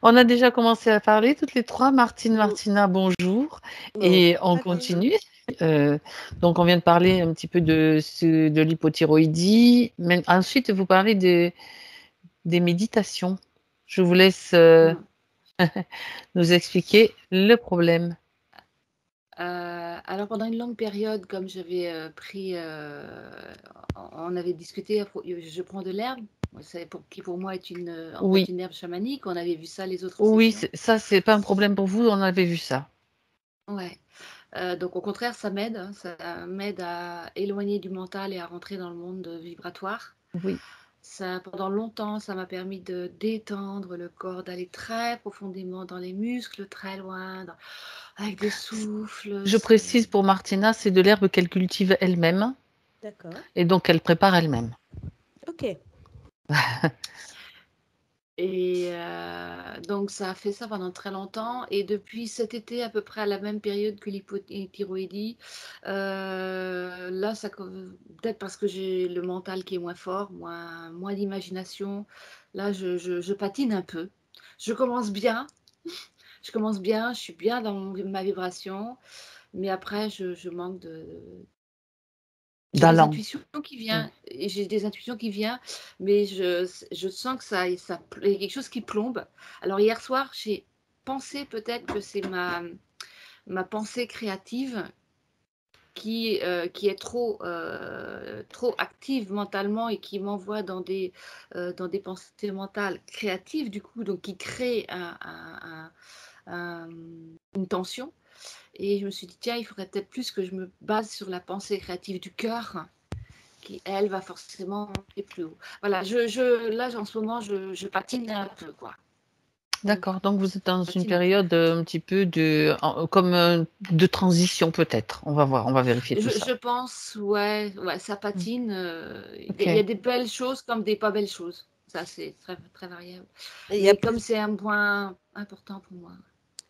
On a déjà commencé à parler toutes les trois. Martine, Mm. Martina, bonjour. Bon, Et on Mathilde. continue. Euh, donc, on vient de parler un petit peu de l'hypothyroïdie. Mais ensuite, vous parlez des méditations. Je vous laisse Mm. nous expliquer le problème. Alors pendant une longue période, comme j'avais pris, on avait discuté, je prends de l'herbe, qui pour moi est en fait Oui, une herbe chamanique. On avait vu ça les autres oui, sessions. ça, c'est pas un problème pour vous. On avait vu ça. Ouais. Donc au contraire, ça m'aide, hein, ça m'aide à éloigner du mental et à rentrer dans le monde vibratoire. Oui. Ça, pendant longtemps, ça m'a permis de détendre le corps, d'aller très profondément dans les muscles, très loin, avec des souffles. Je précise pour Martina, c'est de l'herbe qu'elle cultive elle-même D'accord. et donc elle prépare elle-même. Ok. Et donc ça a fait ça pendant très longtemps. Et depuis cet été, à peu près à la même période que l'hypothyroïdie, là, peut-être parce que j'ai le mental qui est moins fort, moins d'imagination, là, je patine un peu. Je commence bien, je suis bien dans ma vibration, mais après, je manque de, j'ai des D'allant. intuitions qui viennent, et j'ai des intuitions qui viennent, mais je sens que il y a quelque chose qui plombe. Alors hier soir, j'ai pensé peut-être que c'est ma pensée créative qui est trop active mentalement et qui m'envoie dans des pensées mentales créatives, du coup, donc qui crée un- une tension. Et je me suis dit, tiens, il faudrait peut-être plus que je me base sur la pensée créative du cœur qui, elle, va forcément monter plus haut. Voilà, là, en ce moment, je patine un peu, quoi. D'accord, donc vous êtes dans Je une patine un peu. période un petit peu comme de transition peut-être. On va voir, on va vérifier tout ça. Je pense, ouais, ça Mm. patine. Il y Ok, a des belles choses comme des pas belles choses. Ça, c'est très, très variable. Et il y a Mais comme plus, c'est un point important pour moi.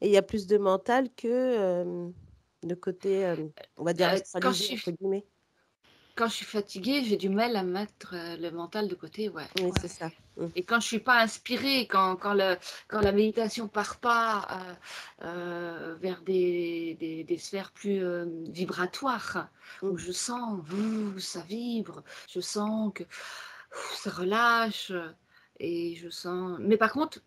et il y a plus de mental que le côté, on va dire, Euh, quand je astralisé, entre suis, guillemets. quand je suis fatiguée, j'ai du mal à mettre le mental de côté, ouais. Oui, Ouais. c'est ça. Mm. Et quand je suis pas inspirée, quand la méditation part pas vers des sphères plus vibratoires, Mm. où je sens, ça vibre, je sens que ça relâche, et je sens. Mais par contre,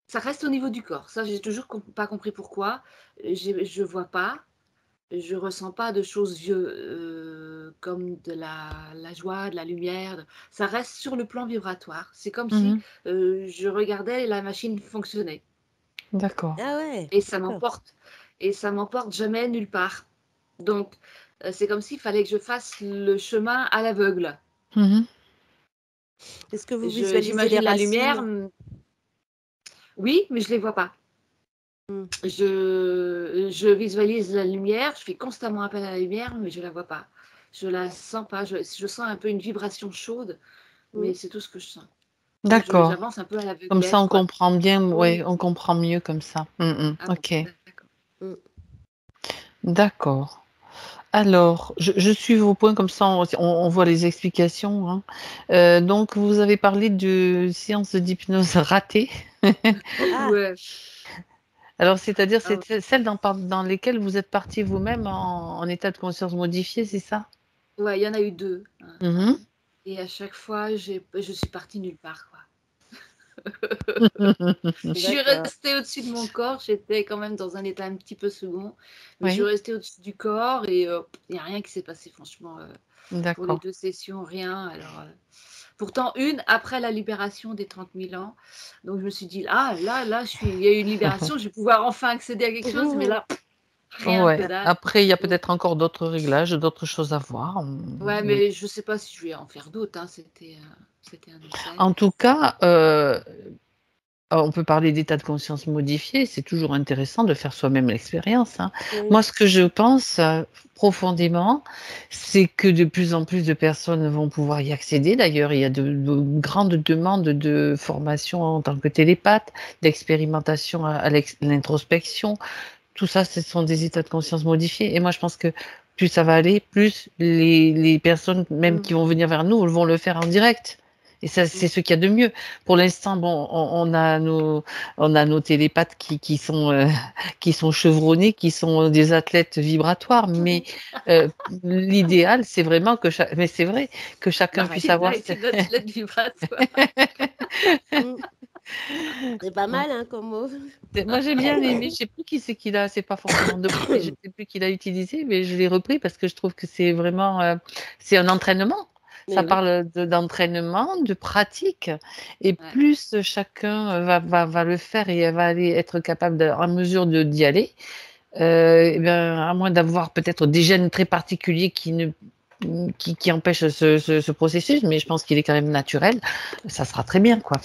ça reste au niveau du corps. Ça, j'ai toujours pas compris pourquoi. Je vois pas. Je ressens pas de choses comme de la joie, de la lumière. Ça reste sur le plan vibratoire. C'est comme si mhm, je regardais et la machine fonctionnait. d'accord. Ah ouais, Et ça d'accord. m'emporte. Et ça m'emporte jamais nulle part. Donc, c'est comme s'il fallait que je fasse le chemin à l'aveugle. Mhm, Est-ce que vous visualisez les J'imagine la lumière, racines? oui, mais je les vois pas. Mm. Je visualise la lumière, je fais constamment appel à la lumière, mais je la vois pas. Je la sens pas. Je sens un peu une vibration chaude, Mm. mais c'est tout ce que je sens. Donc d'accord. j'avance un peu à Comme ça, l'aveuglette, on quoi. comprend bien, ouais, Oui. on comprend mieux comme ça. Ah bon, Ok, d'accord. Mm. d'accord. Alors, je suis vos points comme ça, on voit les explications, hein. Donc, vous avez parlé de séances d'hypnose ratées. Ah, Ouais. Alors, c'est-à-dire, Ah, c'est celles dans lesquelles vous êtes parti vous-même en état de conscience modifié, c'est ça? ouais, il y en a eu deux, hein. Mhm. Et à chaque fois, je suis partie nulle part, quoi. Je suis d'accord. restée au-dessus de mon corps. J'étais quand même dans un état un petit peu second, mais je suis Oui, restée au-dessus du corps et il n'y a rien qui s'est passé, franchement. Pour les d'accord. deux sessions, rien. Alors, pourtant, une après la libération des 30 000 ans. Donc, je me suis dit, ah, il y a eu une libération, je vais pouvoir enfin accéder à quelque chose, mais là, rien que Ouais. dalle. Après, il y a Donc, peut-être encore d'autres réglages, d'autres choses à voir. ouais, Mais mais je sais pas si je vais en faire d'autres, hein. C'était un essai. en tout cas, on peut parler d'état de conscience modifié. C'est toujours intéressant de faire soi-même l'expérience, hein. Oui. Moi, ce que je pense profondément, c'est que de plus en plus de personnes vont pouvoir y accéder. D'ailleurs, il y a de grandes demandes de formation en tant que télépathe, d'expérimentation à l'introspection. Tout ça, ce sont des états de conscience modifiés. Et moi, je pense que plus ça va aller, plus les personnes, même Mm. qui vont venir vers nous, vont le faire en direct. Et ça, c'est ce qu'il y a de mieux. Pour l'instant, bon, on a nos télépathes qui sont chevronnés, qui sont des athlètes vibratoires, mais euh, l'idéal, c'est vraiment mais c'est vrai, que chacun puisse Martina avoir. est une athlète vibratoire. Mm. C'est pas mal, hein, comme mot. Moi, j'ai bien aimé. Je sais plus qui c'est qu'il a. C'est pas forcément de moi, mais je sais plus qui l'a utilisé, mais je l'ai repris parce que je trouve que c'est vraiment, c'est un entraînement. Ça Mais oui. parle d'entraînement, de pratique, et Ouais. plus chacun va le faire et va aller être capable, en mesure d'y aller, eh bien, à moins d'avoir peut-être des gènes très particuliers qui empêchent ce processus, mais je pense qu'il est quand même naturel. Ça sera très bien, quoi.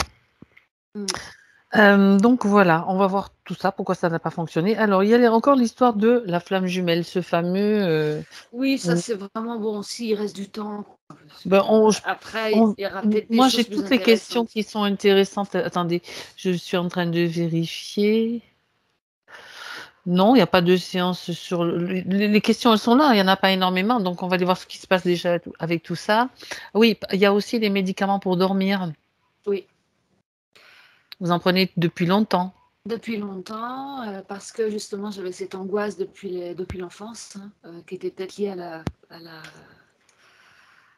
Mm. Donc voilà, on va voir tout ça, pourquoi ça n'a pas fonctionné. Alors, il y a encore l'histoire de la flamme jumelle, ce fameux. Oui, ça c'est vraiment bon s'il reste du temps. Parce que, Ben, après, il y aura peut-être des moi, j'ai choses plus toutes les questions intéressantes. qui sont intéressantes. Attendez, je suis en train de vérifier. Non, il n'y a pas de séance sur. Les questions, elles sont là, il n'y en a pas énormément, donc on va aller voir ce qui se passe déjà avec tout ça. Oui, il y a aussi les médicaments pour dormir. Oui, Vous en prenez depuis longtemps. depuis longtemps, parce que justement j'avais cette angoisse depuis l'enfance, hein, qui était peut-être liée à la,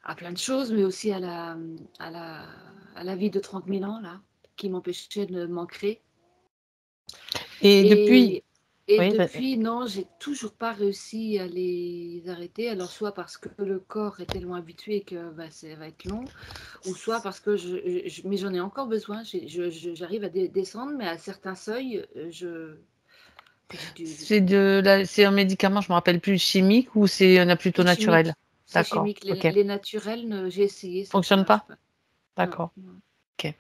à plein de choses, mais aussi à la, à la vie de 30 000 ans, là, qui m'empêchait de m'ancrer. Et depuis. Et, et Oui, depuis, non, j'ai toujours pas réussi à les arrêter. Alors, soit parce que le corps est tellement habitué que bah, ça va être long, ou soit parce que mais j'en ai encore besoin. J'arrive à descendre, mais à certains seuils, j'ai c'est un médicament, je me rappelle plus, chimique ou c'est plutôt c'est naturel? chimique. C'est D'accord, chimique. ok. Les naturels, j'ai essayé, ça Fonctionne marche pas? pas. Non, D'accord, non. ok.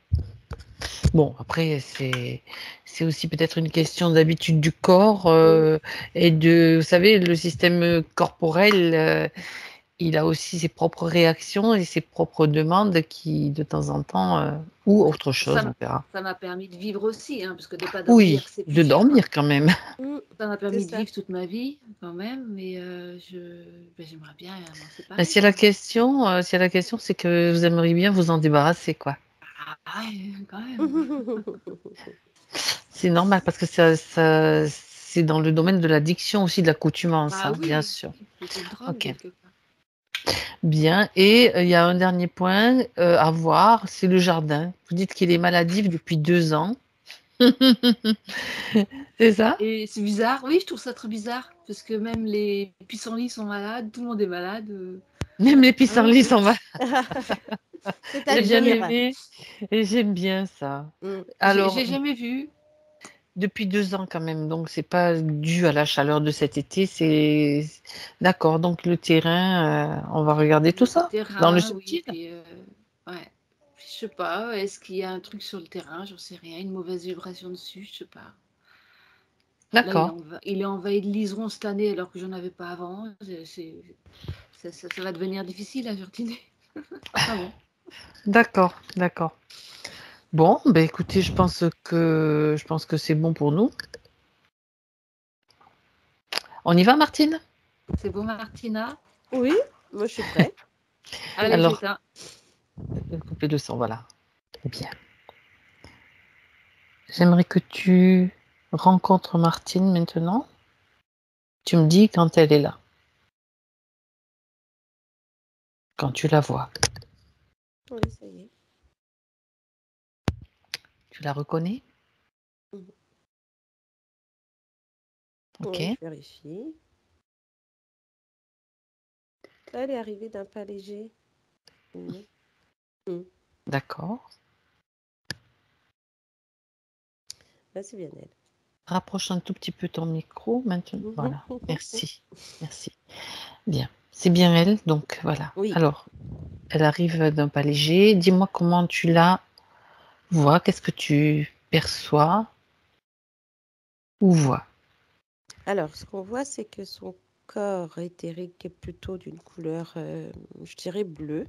Bon, après, c'est aussi peut-être une question d'habitude du corps, Oui, et vous savez, le système corporel, il a aussi ses propres réactions et ses propres demandes qui, de temps en temps, ou ouais. autre chose, on verra. Ça m'a permis de vivre aussi, hein, parce que de ne pas dormir, Oui, c'est plus de dur. dormir quand même. Mm. Ça m'a C'est permis de ça. vivre toute ma vie, quand même, mais j'aimerais bien m'en Ben, séparer, quoi. si la question, c'est que vous aimeriez bien vous en débarrasser, quoi. Ah ouais, quand même. C'est normal parce que c'est dans le domaine de l'addiction aussi, de l'accoutumance, Bah hein, bien oui, sûr. c'est une drogue Ok, quelque part. bien. Et il y a un dernier point à voir, c'est le jardin. Vous dites qu'il est maladif depuis 2 ans. C'est ça? Et c'est bizarre, oui, je trouve ça très bizarre, parce que même les pissenlits sont malades, tout le monde est malade. Même les Ah ouais, pissenlits s'en va. J'ai bien C'est-à-dire, aimé et j'aime bien ça. mm, Alors, j'ai jamais vu. depuis 2 ans quand même, donc c'est pas dû à la chaleur de cet été, c'est d'accord. Donc le terrain, on va regarder tout Le ça dans le terrain, oui, subtil. puis ouais. Je sais pas, est-ce qu'il y a un truc sur le terrain? J'en sais rien, une mauvaise vibration dessus, je sais pas. Là, D'accord, il est envahi de liserons cette année alors que j'en avais pas avant. Ça va devenir difficile à jardiner. Enfin bon, d'accord, d'accord. Bon, ben écoutez, je pense que c'est bon pour nous. On y va, Martine? c'est bon, Martina. oui, moi je suis prête. Allez, Alors, j'éteins. couper le son, voilà. Très bien. J'aimerais que tu rencontres Martine maintenant. Tu me dis quand elle est là, quand tu la vois. Oui, ça y est. Tu la reconnais? Mhm. Ok, Oui, je vérifie. Elle est arrivée d'un pas léger. Mm. Mm. d'accord. Là, c'est bien elle. Rapproche un tout petit peu ton micro maintenant. Mhm. Voilà, merci, merci. Bien, c'est bien elle, donc voilà. Oui. Alors, elle arrive d'un pas léger. Dis-moi comment tu la vois, qu'est-ce que tu perçois ou vois. Alors, ce qu'on voit, c'est que son corps éthérique est plutôt d'une couleur, je dirais bleu,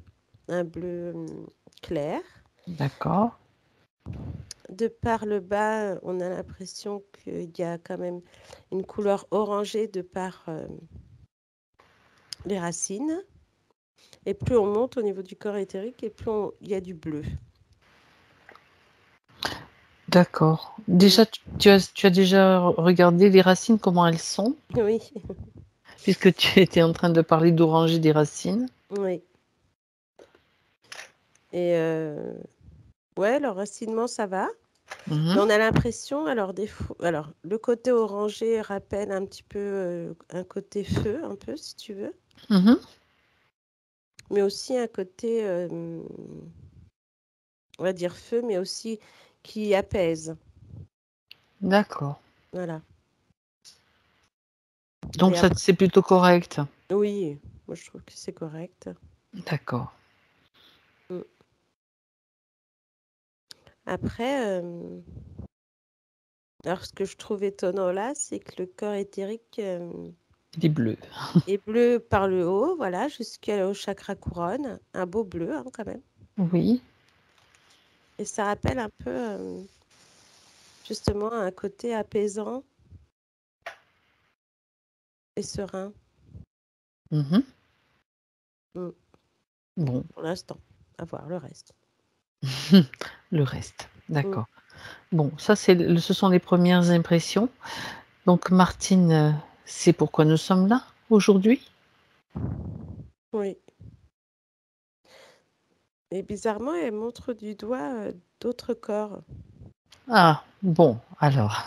un bleu clair. D'accord, De par le bas, on a l'impression qu'il y a quand même une couleur orangée de par les racines. Et plus on monte au niveau du corps éthérique, et plus il y a du bleu. D'accord. Déjà, tu as déjà regardé les racines, comment elles sont, Oui, puisque tu étais en train de parler d'oranger des racines. oui. Et ouais, l'enracinement, ça va. Mais Mhm, on a l'impression, alors le côté orangé rappelle un petit peu un côté feu, un peu, si tu veux, mhm. mais aussi un côté, on va dire feu, mais aussi qui apaise. D'accord. Voilà. Donc, Et ça, après, c'est plutôt correct. oui, moi je trouve que c'est correct. D'accord. Mm. Après, alors ce que je trouve étonnant là, c'est que le corps éthérique Il est bleu. est bleu par le haut, voilà, jusqu'au chakra couronne, un beau bleu hein, quand même. Oui. Et ça rappelle un peu justement un côté apaisant et serein Mhm. mm, Bon, pour l'instant. À voir le reste. le reste. Mm. D'accord. Bon, ça, ce sont les premières impressions. Donc, Martine, c'est pourquoi nous sommes là aujourd'hui? Oui. Et bizarrement, elle montre du doigt d'autres corps. Ah, bon, alors,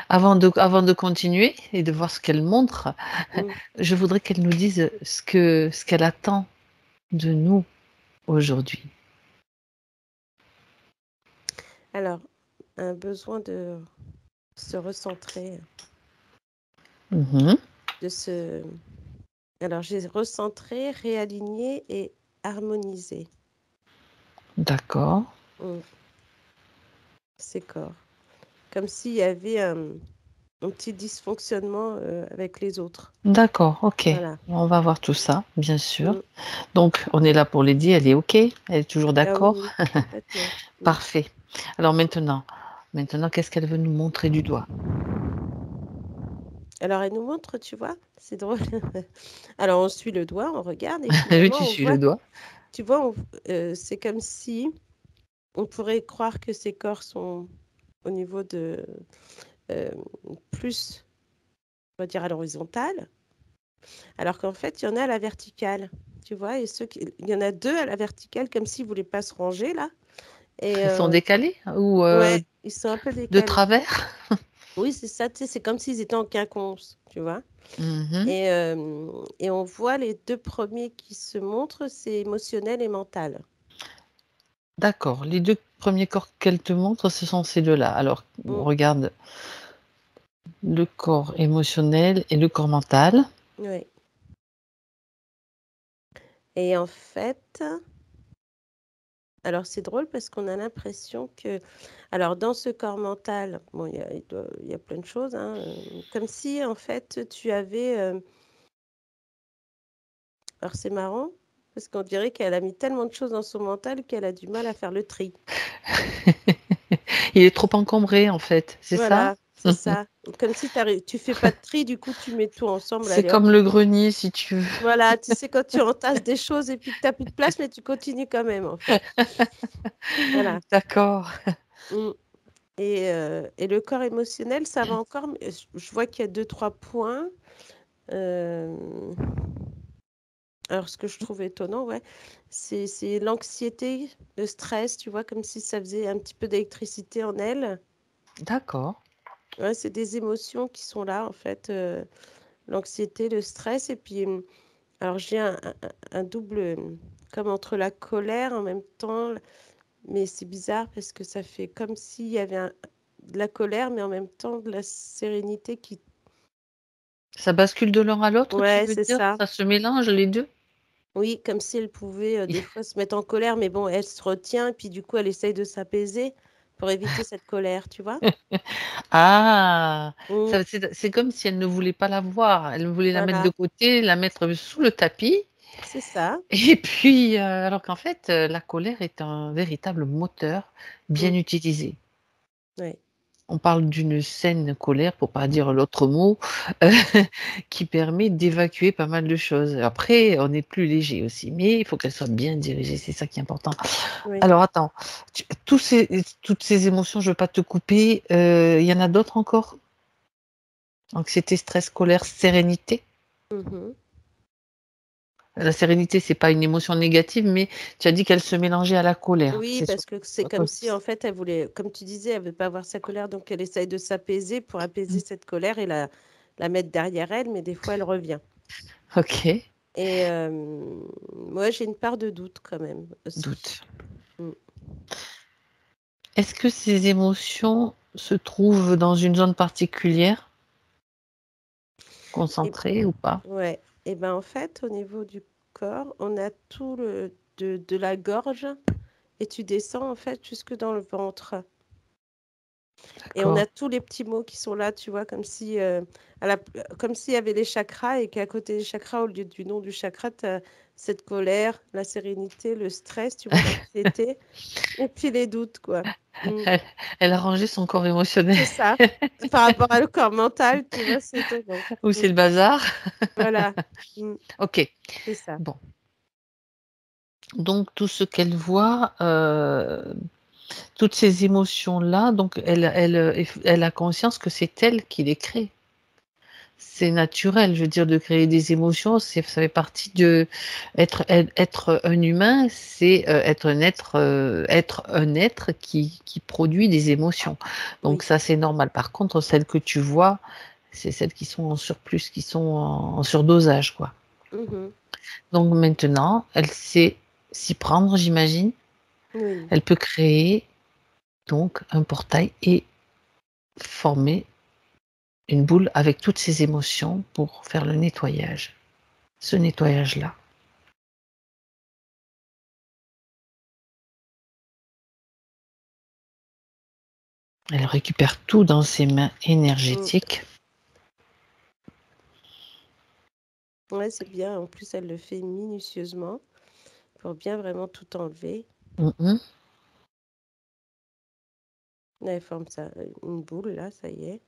avant de continuer et de voir ce qu'elle montre, Mm. je voudrais qu'elle nous dise ce qu'elle attend de nous aujourd'hui. Alors, un besoin de se recentrer, Mhm. de se... Alors, j'ai recentré, réaligné et harmonisé D'accord. mm, ces corps. Comme s'il y avait un petit dysfonctionnement avec les autres. D'accord, ok. Voilà. On va voir tout ça, bien sûr. Mm. Donc, on est là pour Lydie, elle est ok, elle est toujours Ah oui, d'accord. oui, complètement. Mm. Parfait. Alors maintenant, qu'est-ce qu'elle veut nous montrer du doigt? Alors, elle nous montre, tu vois, c'est drôle. Alors, on suit le doigt, on regarde, et Oui, tu finalement, on suis le voit, doigt. tu vois, c'est comme si on pourrait croire que ces corps sont au niveau de euh, plus, on va dire, à l'horizontale, alors qu'en fait, il y en a à la verticale, tu vois, il y en a deux à la verticale, comme s'ils ne voulaient pas se ranger, là. Et Ils sont décalés ou ouais, ils sont un peu de décalés. travers? Oui, c'est ça, tu sais, c'est comme s'ils étaient en quinconce, tu vois. Mhm. Et on voit les deux premiers qui se montrent, c'est émotionnel et mental. D'accord. Les deux premiers corps qu'elle te montre, ce sont ces deux-là. Alors, on Mm, regarde le corps émotionnel et le corps mental. ouais. Et en fait, alors c'est drôle parce qu'on a l'impression que, alors dans ce corps mental, bon, il y a plein de choses, hein, comme si en fait tu avais, alors c'est marrant, parce qu'on dirait qu'elle a mis tellement de choses dans son mental qu'elle a du mal à faire le tri. Il est trop encombré, en fait, c'est ça? Voilà, c'est ça. Comme si tu fais pas de tri, du coup tu mets tout ensemble, C'est allez hop. comme le grenier, si tu veux. Voilà, tu sais quand tu entasses des choses et puis que tu as plus de place, mais tu continues quand même en fait. Voilà. D'accord. Mmh. Et le corps émotionnel, ça va encore, mais je vois qu'il y a deux trois points. Hem, alors ce que je trouve étonnant, ouais, c'est l'anxiété, le stress, tu vois? Comme si ça faisait un petit peu d'électricité en elle. D'accord. Ouais, c'est des émotions qui sont là en fait, l'anxiété, le stress et puis, alors j'ai un double, comme entre la colère en même temps, mais c'est bizarre parce que ça fait comme s'il y avait de la colère, mais en même temps de la sérénité qui Ça bascule de l'un à l'autre, tu ouais, veux c'est dire? ça. Ça se mélange les 2. Oui, comme si elle pouvait, des fois se mettre en colère, mais bon, elle se retient et puis du coup, elle essaye de s'apaiser pour éviter cette colère, tu vois? Ah! Mmh, C'est comme si elle ne voulait pas la voir. Elle voulait la mettre de voilà, côté, la mettre sous le tapis c'est ça. et puis, alors qu'en fait, la colère est un véritable moteur bien Mmh, utilisé. ouais. on parle d'une saine colère, pour pas dire l'autre mot, heu, qui permet d'évacuer pas mal de choses. Après, on est plus léger aussi, mais il faut qu'elle soit bien dirigée, c'est ça qui est important. Oui. Alors attends, toutes ces émotions, je veux pas te couper, il y en a d'autres encore? Anxiété, stress, colère, sérénité? Mmh. La sérénité, c'est pas une émotion négative, mais tu as dit qu'elle se mélangeait à la colère. Oui, C'est sur parce que c'est comme si, en fait, elle voulait, comme tu disais, elle veut pas avoir sa colère, donc elle essaye de s'apaiser pour apaiser cette colère et la mettre derrière elle, mais des fois, elle revient. OK, Et moi, j'ai une part de doute quand même aussi. doute. Mmh. Est-ce que ces émotions se trouvent dans une zone particulière, Et concentrée ou pas? ouais, et ben, en fait, au niveau du corps, on a tout le de la gorge et tu descends, en fait, jusque dans le ventre. Et on D'accord. a tous les petits mots qui sont là, tu vois, comme si, à la comme s'il y avait les chakras et qu'à côté des chakras, au lieu du nom du chakra, tu as cette colère, la sérénité, le stress, tu vois, l'anxiété et puis les doutes, quoi. Mmh. Elle elle a rangé son corps émotionnel C'est ça. Par rapport à le corps mental, tu vois, c'est étonnant. ou Mmh. c'est le bazar? Voilà. Mmh. OK, C'est ça. bon, donc tout ce qu'elle voit, toutes ces émotions-là, donc elle a conscience que c'est elle qui les crée. C'est naturel, je veux dire, de créer des émotions, ça fait partie de être un humain, c'est, être un être qui produit des émotions. Donc Oui. ça, c'est normal. Par contre, celles que tu vois, c'est celles qui sont en surplus, qui sont en surdosage, quoi. Mmh. Donc maintenant, elle sait s'y prendre, j'imagine. Oui. Elle peut créer donc un portail et former une boule avec toutes ses émotions pour faire le nettoyage. Ce nettoyage-là. Elle récupère tout dans ses mains Mmh. énergétiques. Ouais, c'est bien. En plus, elle le fait minutieusement pour bien vraiment tout enlever. Mmh mh. Là, elle forme ça, une boule là, ça y est.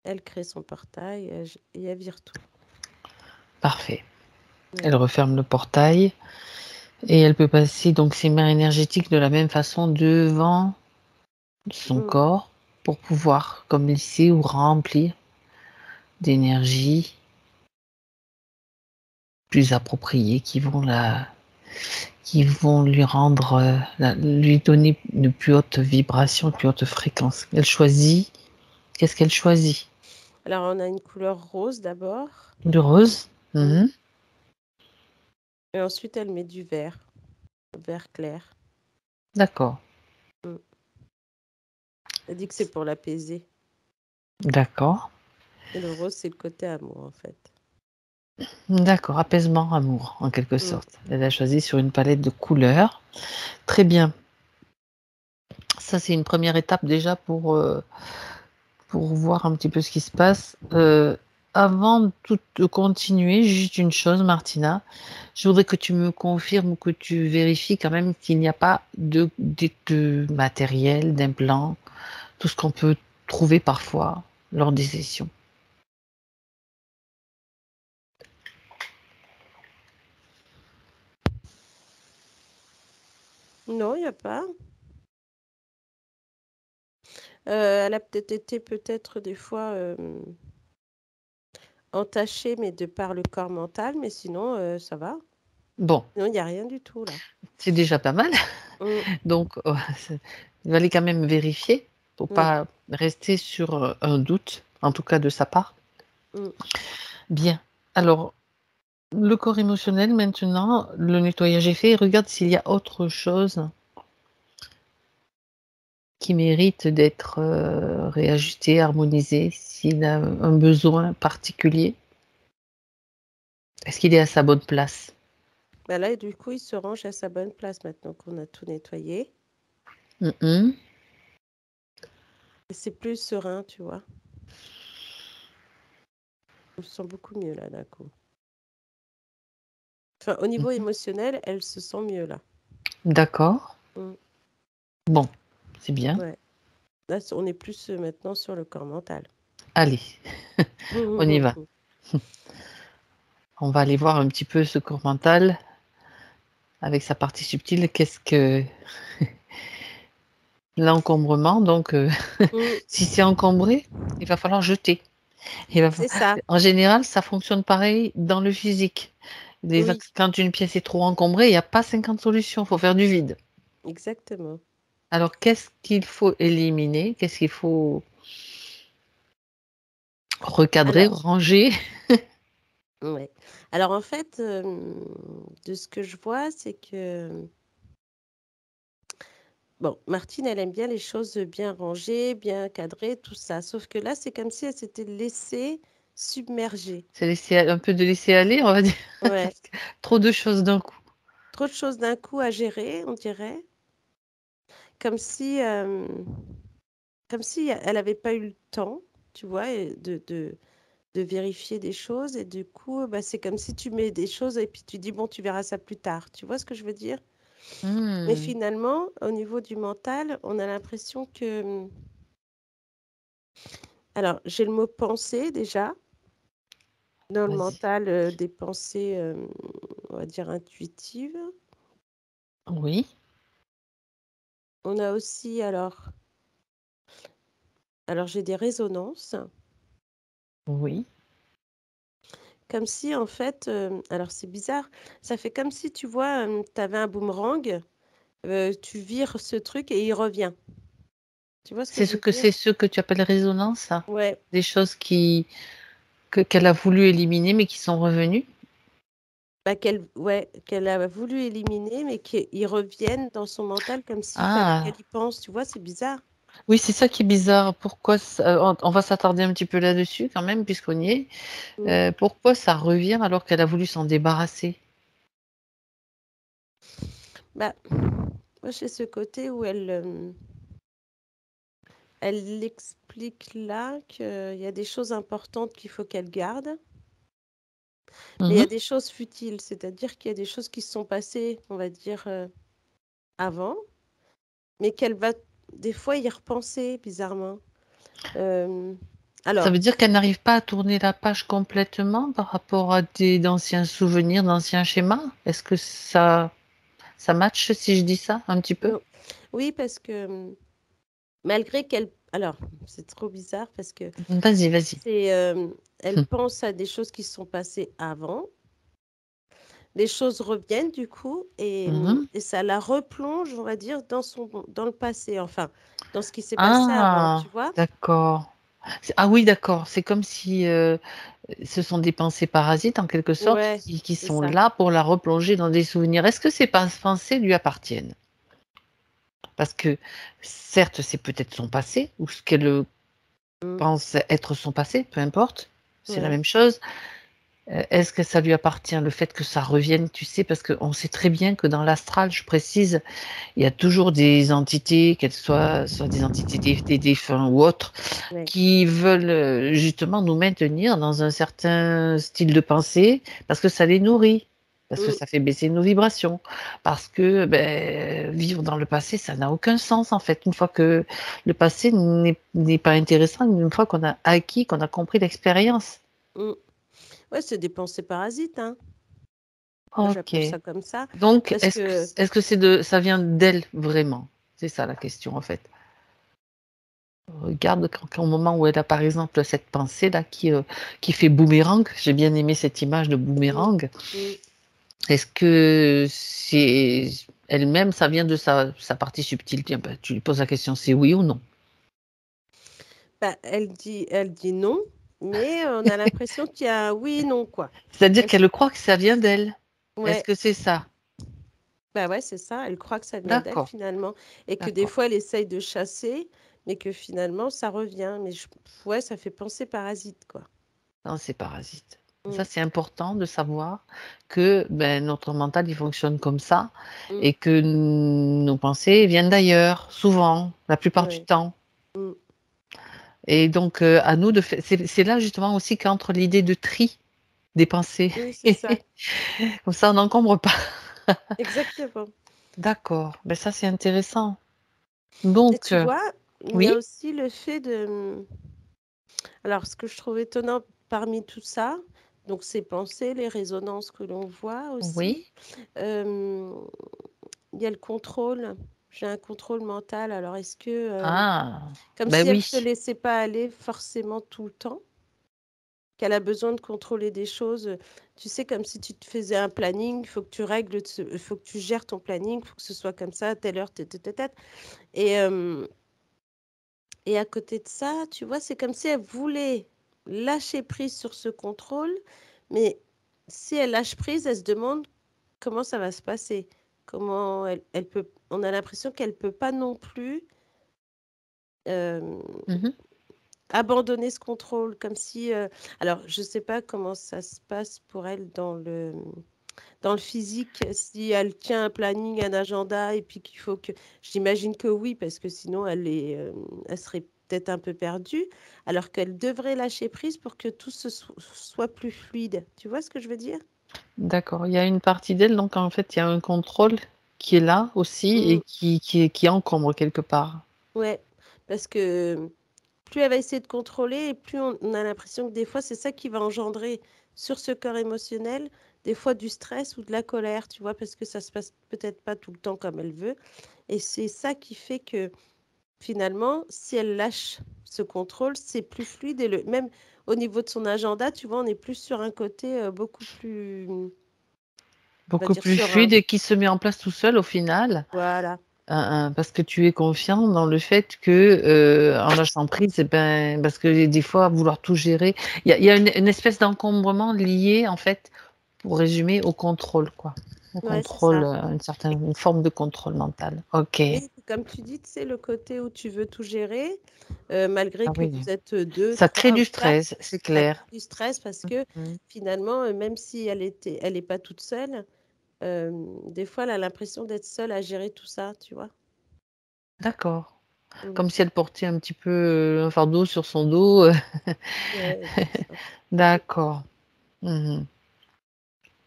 Elle crée son portail, et elle vire tout. Parfait. Ouais. Elle referme le portail et elle peut passer donc ses mains énergétiques de la même façon devant son Mmh. corps pour pouvoir comme lisser ou remplir d'énergie plus appropriées qui vont lui rendre, lui donner une plus haute vibration, une plus haute fréquence. Elle choisit qu'est-ce qu'elle choisit? Alors, on a une couleur rose d'abord. De rose? Mmh. Mmh mh. Et ensuite, elle met du vert clair. D'accord, Mmh. Elle dit que c'est pour l'apaiser. d'accord, Et le rose, c'est le côté amour, en fait. d'accord, apaisement, amour, en quelque Mmh. sorte. Elle a choisi sur une palette de couleurs. Très bien. Ça, c'est une première étape déjà pour voir un petit peu ce qui se passe. Avant de continuer, juste une chose, Martina, je voudrais que tu me confirmes ou que tu vérifies quand même qu'il n'y a pas de matériel, d'implants, tout ce qu'on peut trouver parfois lors des sessions. Non, il y a pas. Elle a peut-être été peut-être des fois, entachée, mais de par le corps mental, mais sinon, ça va. Bon, Non, il y a rien du tout là. c'est déjà pas mal. Mmh. Donc, il fallait quand même vérifier pour Oui. pas rester sur, un doute, en tout cas de sa part. Mmh. Bien. Alors, le corps émotionnel maintenant, le nettoyage est fait. Regarde s'il y a autre chose qui mérite d'être, réajusté, harmonisé, s'il a un besoin particulier. Est-ce qu'il est à sa bonne place? Bah, là, du coup, il se range à sa bonne place maintenant qu'on a tout nettoyé Mmh mh. et c'est plus serein, tu vois? Je me sens beaucoup mieux là, d'un coup. Enfin, au niveau Mhm. émotionnel, elle se sent mieux là. D'accord. Mm. Bon, c'est bien. Ouais. Là, on est plus maintenant sur le corps mental. Allez, on y va. On va aller voir un petit peu ce corps mental avec sa partie subtile. Qu'est-ce que l'encombrement? Donc, Mm. si c'est encombré, il va falloir jeter. Il va fa- C'est ça, En général, ça fonctionne pareil dans le physique. oui, Quand une pièce est trop encombrée, il n'y a pas 50 solutions, il faut faire du vide. exactement. Alors, qu'est-ce qu'il faut éliminer? Qu'est-ce qu'il faut recadrer, Alors, ranger? ouais. Alors en fait, de ce que je vois, c'est que bon, Martine, elle aime bien les choses bien rangées, bien cadrées, tout ça. Sauf que là, c'est comme si elle s'était laissée submerger. C'est un peu de laisser aller, on va dire. Ouais, Parce que trop de choses d'un coup. trop de choses d'un coup à gérer, on dirait. Comme si, comme si elle n'avait pas eu le temps, tu vois, de vérifier des choses. Et du coup, bah, c'est comme si tu mets des choses et puis tu dis, bon, tu verras ça plus tard. Tu vois ce que je veux dire? Mais Hmm, finalement, au niveau du mental, on a l'impression que... Alors, j'ai le mot pensée déjà. Dans le vas-y. mental, des pensées, on va dire intuitives. Oui, On a aussi alors j'ai des résonances, oui. comme si en fait, alors c'est bizarre, ça fait comme si tu vois, tu avais un boomerang, tu vires ce truc et il revient. Tu vois ce que je veux dire? C'est ce que tu appelles résonance, ça? Ouais, Des choses qu'elle a voulu éliminer, mais qui sont revenues? bah, qu'elle a voulu éliminer, mais qu'ils reviennent dans son mental comme s'il fallait Ah, qu'elle y pense, tu vois? C'est bizarre. oui, c'est ça qui est bizarre. Pourquoi on va s'attarder un petit peu là-dessus quand même, puisqu'on y est. Mmh. Pourquoi ça revient alors qu'elle a voulu s'en débarrasser? Bah, moi j'ai ce côté où elle explique là qu'il y a des choses importantes qu'il faut qu'elle garde, mais il y a Mhm. des choses futiles, c'est-à-dire qu'il y a des choses qui se sont passées, on va dire, avant, mais qu'elle va des fois y repenser bizarrement. Hem, Ça alors, veut dire qu'elle n'arrive pas à tourner la page complètement par rapport à d'anciens souvenirs, d'anciens schémas? Est-ce que ça match si je dis ça un petit peu? non, oui, parce que, malgré qu'elle alors, c'est trop bizarre parce que Vas-y, vas-y. c'est, elle pense à des choses qui se sont passées avant. Les choses reviennent du coup Mhm. et ça la replonge, on va dire, dans le passé, enfin, dans ce qui s'est passé avant, Ah, tu vois? d'accord. Ah oui, d'accord. C'est comme si ce sont des pensées parasites en quelque sorte Ouais, qui c'est sont ça. là pour la replonger dans des souvenirs. Est-ce que ces pensées lui appartiennent? Parce que certes, c'est peut-être son passé ou ce qu'elle Mmh, pense être son passé, peu importe, c'est la ouais. même chose. Est-ce que ça lui appartient, le fait que ça revienne, tu sais? Parce qu'on sait très bien que dans l'astral, je précise, il y a toujours des entités, qu'elles soient des entités des défunts ou autres, Ouais. qui veulent, justement nous maintenir dans un certain style de pensée parce que ça les nourrit, parce que Mmh, ça fait baisser nos vibrations, parce que, beh, vivre dans le passé, ça n'a aucun sens, en fait. Une fois que le passé n'est pas intéressant, une fois qu'on a acquis, qu'on a compris l'expérience. mmh. Ouais, c'est des pensées parasites, hein. Moi, j'appelle OK. ça comme ça Donc parce que est-ce que ça vient d'elle vraiment? C'est ça la question, en fait. Regarde au moment où elle a, par exemple, cette pensée-là qui fait boomerang. J'ai bien aimé cette image de mmh, boomerang. mmh. Est-ce que c'est elle-même, ça vient de sa partie subtile? Tiens, bah, tu lui poses la question, c'est oui ou non? Bah, elle dit non, mais on a l'impression qu'il y a un oui et non, quoi. C'est-à-dire Est-ce qu'elle croit que ça vient d'elle. Est-ce Ouais, que c'est ça? bah, ouais, c'est ça, elle croit que ça vient d'elle D'accord, finalement et que des d'accord. fois elle essaye de chasser, mais que finalement ça revient. Mais ouais, ça fait penser parasite, quoi. Non, c'est parasite. Ça, Mmh, c'est important de savoir que, ben, notre mental, il fonctionne comme ça mmh, et que nos pensées viennent d'ailleurs, souvent, la plupart du ouais, temps. mmh, Et donc, à nous de faire. C'est là justement aussi qu'entre l'idée de tri des pensées. Oui, c'est ça. Comme ça, on n'encombre pas. Exactement. D'accord, ben ça, c'est intéressant. Et Donc, tu vois, il y a oui, aussi le fait de... Alors, ce que je trouve étonnant parmi tout ça, donc ces pensées, les résonances que l'on voit aussi, oui. euh, il y a le contrôle. J'ai un contrôle mental. Alors, est-ce que, Ah, comme ben si elle ne oui. se laissait pas aller forcément tout le temps, qu'elle a besoin de contrôler des choses, tu sais, comme si tu te faisais un planning, il faut que tu règles, il faut que tu gères ton planning, il faut que ce soit comme ça, à telle heure, tête. Et, euh, et à côté de ça, tu vois, c'est comme si elle voulait lâcher prise sur ce contrôle, mais si elle lâche prise, elle se demande comment ça va se passer. Comment elle peut, on a l'impression qu'elle peut pas non plus euh, Mhm. abandonner ce contrôle, comme si, alors je sais pas comment ça se passe pour elle dans le physique, si elle tient un planning, un agenda, et puis qu'il faut que... J'imagine que oui, parce que sinon elle serait peut-être un peu perdue, alors qu'elle devrait lâcher prise pour que tout soit plus fluide. Tu vois ce que je veux dire? D'accord. Il y a une partie d'elle, donc en fait, il y a un contrôle qui est là aussi Mm, et qui encombre quelque part. ouais, parce que plus elle va essayer de contrôler, et plus on a l'impression que des fois, c'est ça qui va engendrer sur ce corps émotionnel, des fois du stress ou de la colère, tu vois, parce que ça se passe peut-être pas tout le temps comme elle veut. Et c'est ça qui fait que finalement, si elle lâche ce contrôle, c'est plus fluide et même au niveau de son agenda, tu vois, on est plus sur un côté beaucoup plus, on va Beaucoup dire, plus serein. fluide et qui se met en place tout seul au final, Voilà. parce que tu es confiant dans le fait que, en lâchant prise, eh ben, parce que des fois, vouloir tout gérer, il y a une espèce d'encombrement lié, en fait, pour résumer, au contrôle, quoi. Au Ouais, c'est contrôle, ça. Et une forme de contrôle mental. Ok. oui, comme tu dis, c'est le côté où tu veux tout gérer, malgré Ah que oui. vous êtes deux, Ça crée trois ou du quatre, stress, c'est ça clair. crée du stress parce que Mhm. finalement, même si elle est pas toute seule, des fois, elle a l'impression d'être seule à gérer tout ça, tu vois. D'accord. Mm. Comme si elle portait un petit peu un fardeau sur son dos. Ouais, c'est ça. D'accord. Mhm.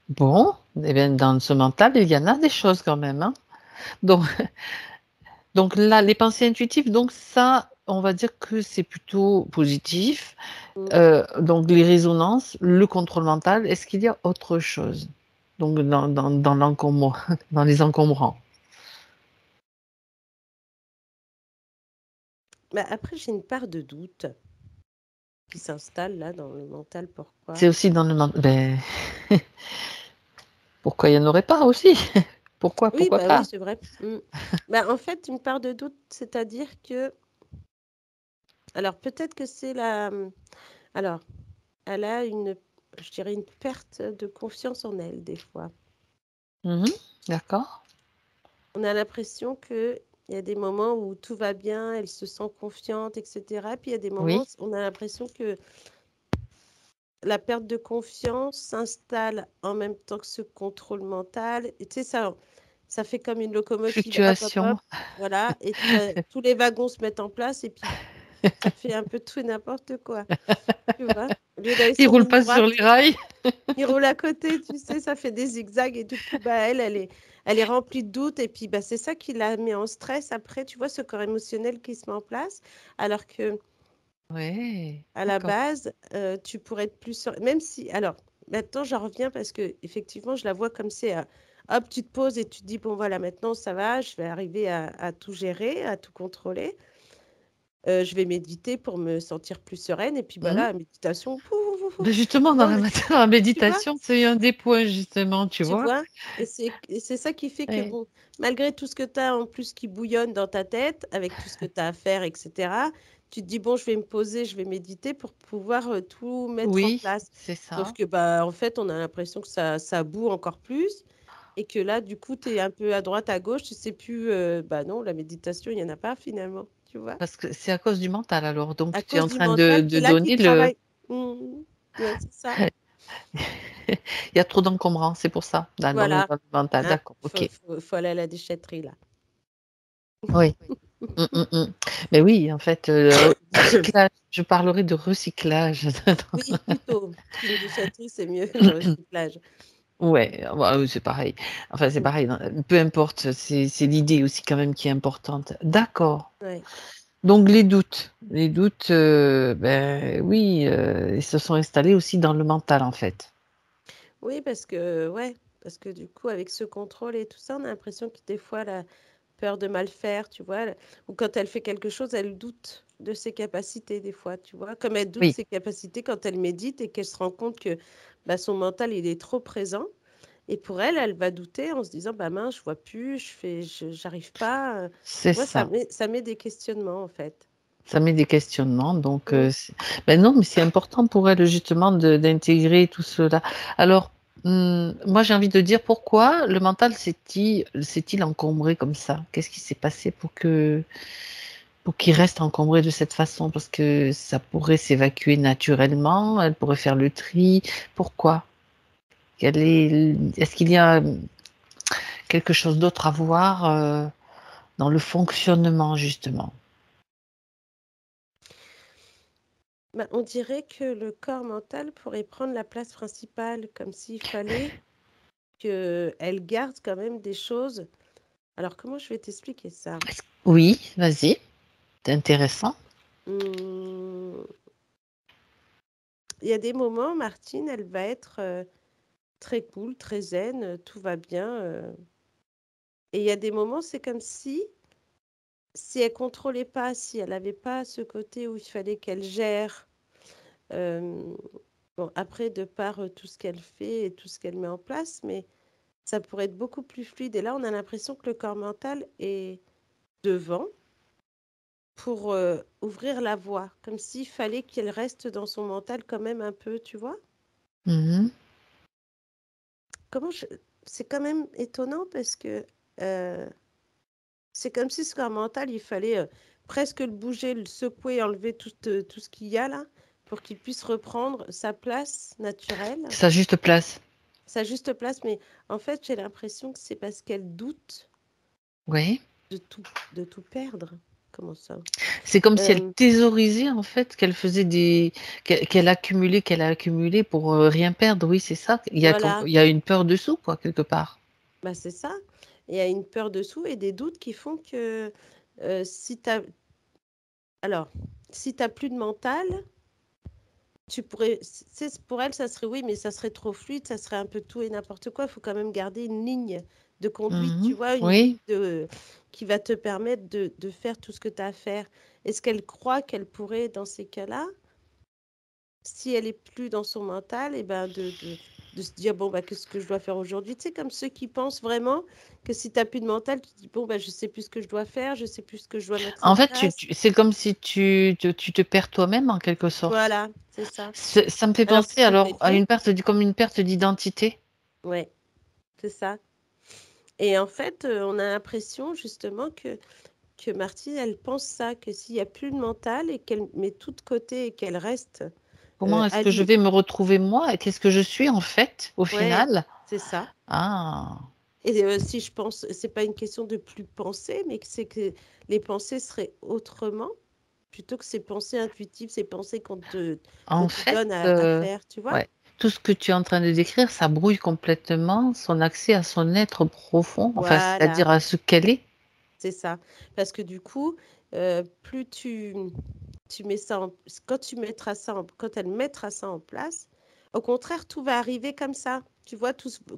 Bon, eh bien, dans ce mental, il y en a des choses quand même, hein. Donc, donc là, les pensées intuitives, donc ça, on va dire que c'est plutôt positif. Mm. Donc les résonances, le contrôle mental, est-ce qu'il y a autre chose? Donc dans l'encombrant, dans les encombrants. Bah, après, j'ai une part de doute qui s'installe là dans le mental. Pourquoi? C'est aussi dans le mental. Ben, pourquoi il n'y en aurait pas aussi? Pourquoi? Oui, Pourquoi bah oui, pas? c'est vrai. Mm. Bah, en fait, une part de doute, c'est-à-dire que, alors peut-être que c'est la, alors, elle a une, je dirais une perte de confiance en elle des fois. Mhm. D'accord. On a l'impression que il y a des moments où tout va bien, elle se sent confiante, etc. Puis il y a des moments, Oui. on a l'impression que la perte de confiance s'installe en même temps que ce contrôle mental. Et tu sais, ça fait comme une locomotive. Hop, hop, hop. Fluctuation. Voilà. Et tous les wagons se mettent en place et puis ça fait un peu tout et n'importe quoi. Tu vois? Au lieu d'aller Il sur roule ligne pas sur droite, les rails. il roule à côté, tu sais, ça fait des zigzags et du coup, bah, elle est remplie de doutes et puis bah, c'est ça qui la met en stress après, tu vois, ce corps émotionnel qui se met en place. Alors que Oui, à la d'accord. base, tu pourrais être plus même si alors maintenant j'en reviens parce que effectivement je la vois comme c'est, hop, tu te poses et tu te dis: «Bon voilà, maintenant ça va, je vais arriver à tout gérer, à tout contrôler. Je vais méditer pour me sentir plus sereine» et puis bah Mhm. là, méditation, pouf, pouf, pouf, Ben justement, dans non la, mais dans la tu vois? méditation, c'est un des points, justement, tu Tu vois. vois? Et c'est ça qui fait que Oui. bon, malgré tout ce que tu as en plus qui bouillonne dans ta tête, avec tout ce que tu as à faire et cetera, tu te dis: «Bon, je vais me poser, je vais méditer pour pouvoir, tout mettre en Oui, place». c'est Sauf ça. que, bah, en fait, on a l'impression que ça bout encore plus et que là, du coup, tu es un peu à droite, à gauche, tu sais plus, bah, non, la méditation, il y en a pas finalement, tu vois? Parce que c'est à cause du mental alors. À Donc tu es cause en du train mental qui de est là, qui donner le. travaille. Mmh. Ouais, c'est ça. Il y a trop d'encombrants, c'est pour ça, dans Voilà, le mental. hein, D'accord, ok. faut aller à la déchetterie là. Oui. Mmh, mmh, mmh. Mais oui, en fait, recyclage, je parlerai de recyclage. Oui, plutôt. Tu me dis château, c'est mieux, le recyclage. Ouais, bah, c'est pareil. Enfin, c'est Mm. pareil, peu importe, c'est l'idée aussi quand même qui est importante. D'accord. Ouais. Donc les doutes, ben oui, ils se sont installés aussi dans le mental, en fait. Oui, ouais, parce que du coup, avec ce contrôle et tout ça, on a l'impression que des fois, la peur de mal faire, tu vois, ou quand elle fait quelque chose, elle doute de ses capacités, des fois, tu vois, comme elle doute de Oui, ses capacités quand elle médite et qu'elle se rend compte que bah, son mental, il est trop présent. Et pour elle, elle va douter en se disant, bah mince, je vois plus, j'arrive pas. c'est Tu vois, ça. ça met des questionnements, en fait. Ça met des questionnements, donc Mm. ben non, mais c'est important pour elle justement d'intégrer tout cela. Alors, moi j'ai envie de dire pourquoi le mental s'est-il encombré comme ça? Qu'est-ce qui s'est passé pour qu'il reste encombré de cette façon? Parce que ça pourrait s'évacuer naturellement, elle pourrait faire le tri. Pourquoi? Est-ce qu'il y a quelque chose d'autre à voir dans le fonctionnement justement? Bah, on dirait que le corps mental pourrait prendre la place principale, comme s'il fallait qu'elle garde quand même des choses. Alors, comment je vais t'expliquer ça? Oui, vas-y, c'est intéressant. Hum, Il y a des moments, Martine, elle va être très cool, très zen, tout va bien. Et il y a des moments, c'est comme si elle contrôlait pas, si elle n'avait pas ce côté où il fallait qu'elle gère. euh, bon, après, de par tout ce qu'elle fait et tout ce qu'elle met en place, mais ça pourrait être beaucoup plus fluide. Et là, on a l'impression que le corps mental est devant pour ouvrir la voie, comme s'il fallait qu'elle reste dans son mental quand même un peu, tu vois? Mhm. Comment je... C'est quand même étonnant parce que euh, c'est comme si ce corps mental, il fallait presque le bouger, le secouer, enlever tout ce qu'il y a là, pour qu'il puisse reprendre sa place naturelle, Sa juste place. sa juste place. Mais en fait, j'ai l'impression que c'est parce qu'elle doute Oui. de tout perdre. Comment ça? C'est comme si elle Euh, thésaurisait en fait, qu'elle a accumulé pour rien perdre. Oui, c'est ça. voilà, Il y a une peur dessous, quoi, quelque part. bah c'est ça. Il y a une peur dessous et des doutes qui font que si tu as... Alors, si tu plus de mental, tu pourrais... Pour elle, ça serait oui, mais ça serait trop fluide, ça serait un peu tout et n'importe quoi. Il faut quand même garder une ligne de conduite, tu Mhm. vois, une ligne Oui. qui va te permettre de faire tout ce que tu as à faire. Est-ce qu'elle croit qu'elle pourrait, dans ces cas-là, si elle est plus dans son mental, et ben de se dire, bon, bah, qu'est-ce que je dois faire aujourd'hui? Tu sais, comme ceux qui pensent vraiment que si tu n'as plus de mental, tu te dis, bon, bah, je sais plus ce que je dois faire, je sais plus ce que je dois mettre en En fait, place. c'est comme si tu te perds toi-même en quelque sorte. Voilà, c'est ça. Ça me fait Alors que penser c'est pas alors le à cas. comme une perte d'identité. Ouais, c'est ça. Et en fait, on a l'impression justement que Martine, elle pense ça, que s'il n'y a plus de mental et qu'elle met tout de côté et qu'elle reste Comment est-ce que je Ali, vais me retrouver moi et qu'est-ce que je suis en fait au ouais, final? c'est ça. Ah, Et si je pense, c'est pas une question de plus penser, mais que c'est que les pensées seraient autrement, plutôt que ces pensées intuitives, ces pensées qu'on en te fait, donne à faire, tu vois? ouais, tout ce que tu es en train de décrire, ça brouille complètement son accès à son être profond, enfin, Voilà, c'est-à-dire à ce qu'elle est. c'est ça. Parce que du coup, plus tu mets ça en, quand tu mettras ça quand elle mettra ça en place, au contraire, tout va arriver comme ça. Tu vois,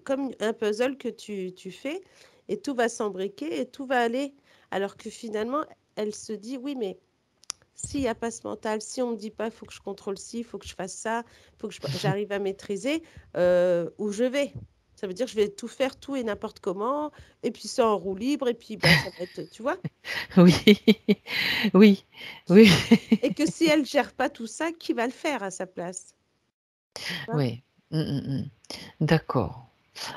comme un puzzle que tu fais, et tout va s'embriquer et tout va aller. Alors que finalement, elle se dit, oui, mais s'il n'y a pas ce mental, si on ne me dit pas, il faut que je contrôle ci, il faut que je fasse ça, il faut que j'arrive à maîtriser, où je vais. Ça veut dire que je vais tout faire, tout et n'importe comment, et puis ça en roue libre, et puis bah, ça va être, tu vois. Oui, oui, oui, Et que si elle gère pas tout ça, qui va le faire à sa place? Tu vois. oui. Mmh, mmh mh. D'accord.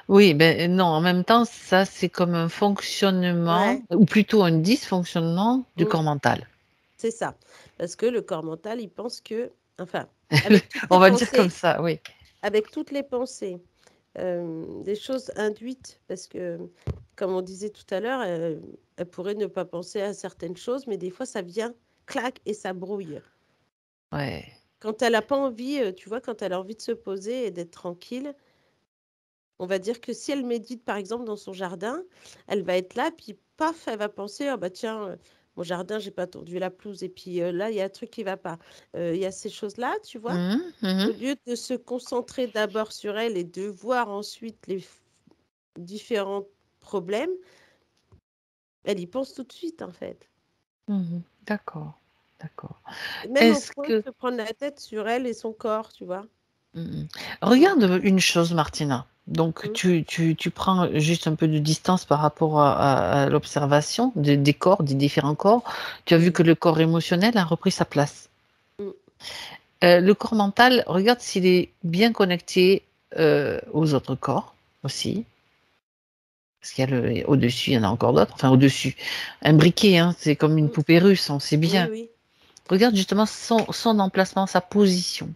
Oui, ben non, en même temps, ça, c'est comme un fonctionnement Ouais, ou plutôt un dysfonctionnement du mm, corps mental. c'est ça. Parce que le corps mental, il pense que, enfin, avec toutes les On va dire comme pensées, ça, oui. avec toutes les pensées, des choses induites, parce que comme on disait tout à l'heure, elle pourrait ne pas penser à certaines choses, mais des fois, ça vient, clac, et ça brouille. Ouais. Quand elle n'a pas envie, tu vois, quand elle a envie de se poser et d'être tranquille, on va dire que si elle médite, par exemple, dans son jardin, elle va être là, puis paf, elle va penser, ah bah tiens, mon jardin, j'ai pas tondu la pelouse, et puis là, il y a un truc qui va pas. Il y a ces choses-là, tu vois. Au lieu de se concentrer d'abord sur elle et de voir ensuite les différents problèmes, elle y pense tout de suite, en fait. D'accord, d'accord. Même au Est-ce point de que se prendre la tête sur elle et son corps, tu vois. Mm. regarde une chose, Martina. Donc, Mm. tu prends juste un peu de distance par rapport à l'observation des corps, des différents corps. Tu as vu que le corps émotionnel a repris sa place. Mm. Le corps mental, regarde s'il est bien connecté aux autres corps aussi. Parce qu'il y a au-dessus, il y en a encore d'autres. Enfin, au-dessus. Imbriqué, hein, c'est comme une Mm. poupée russe, on sait Oui, bien. oui. Regarde justement son emplacement, sa position.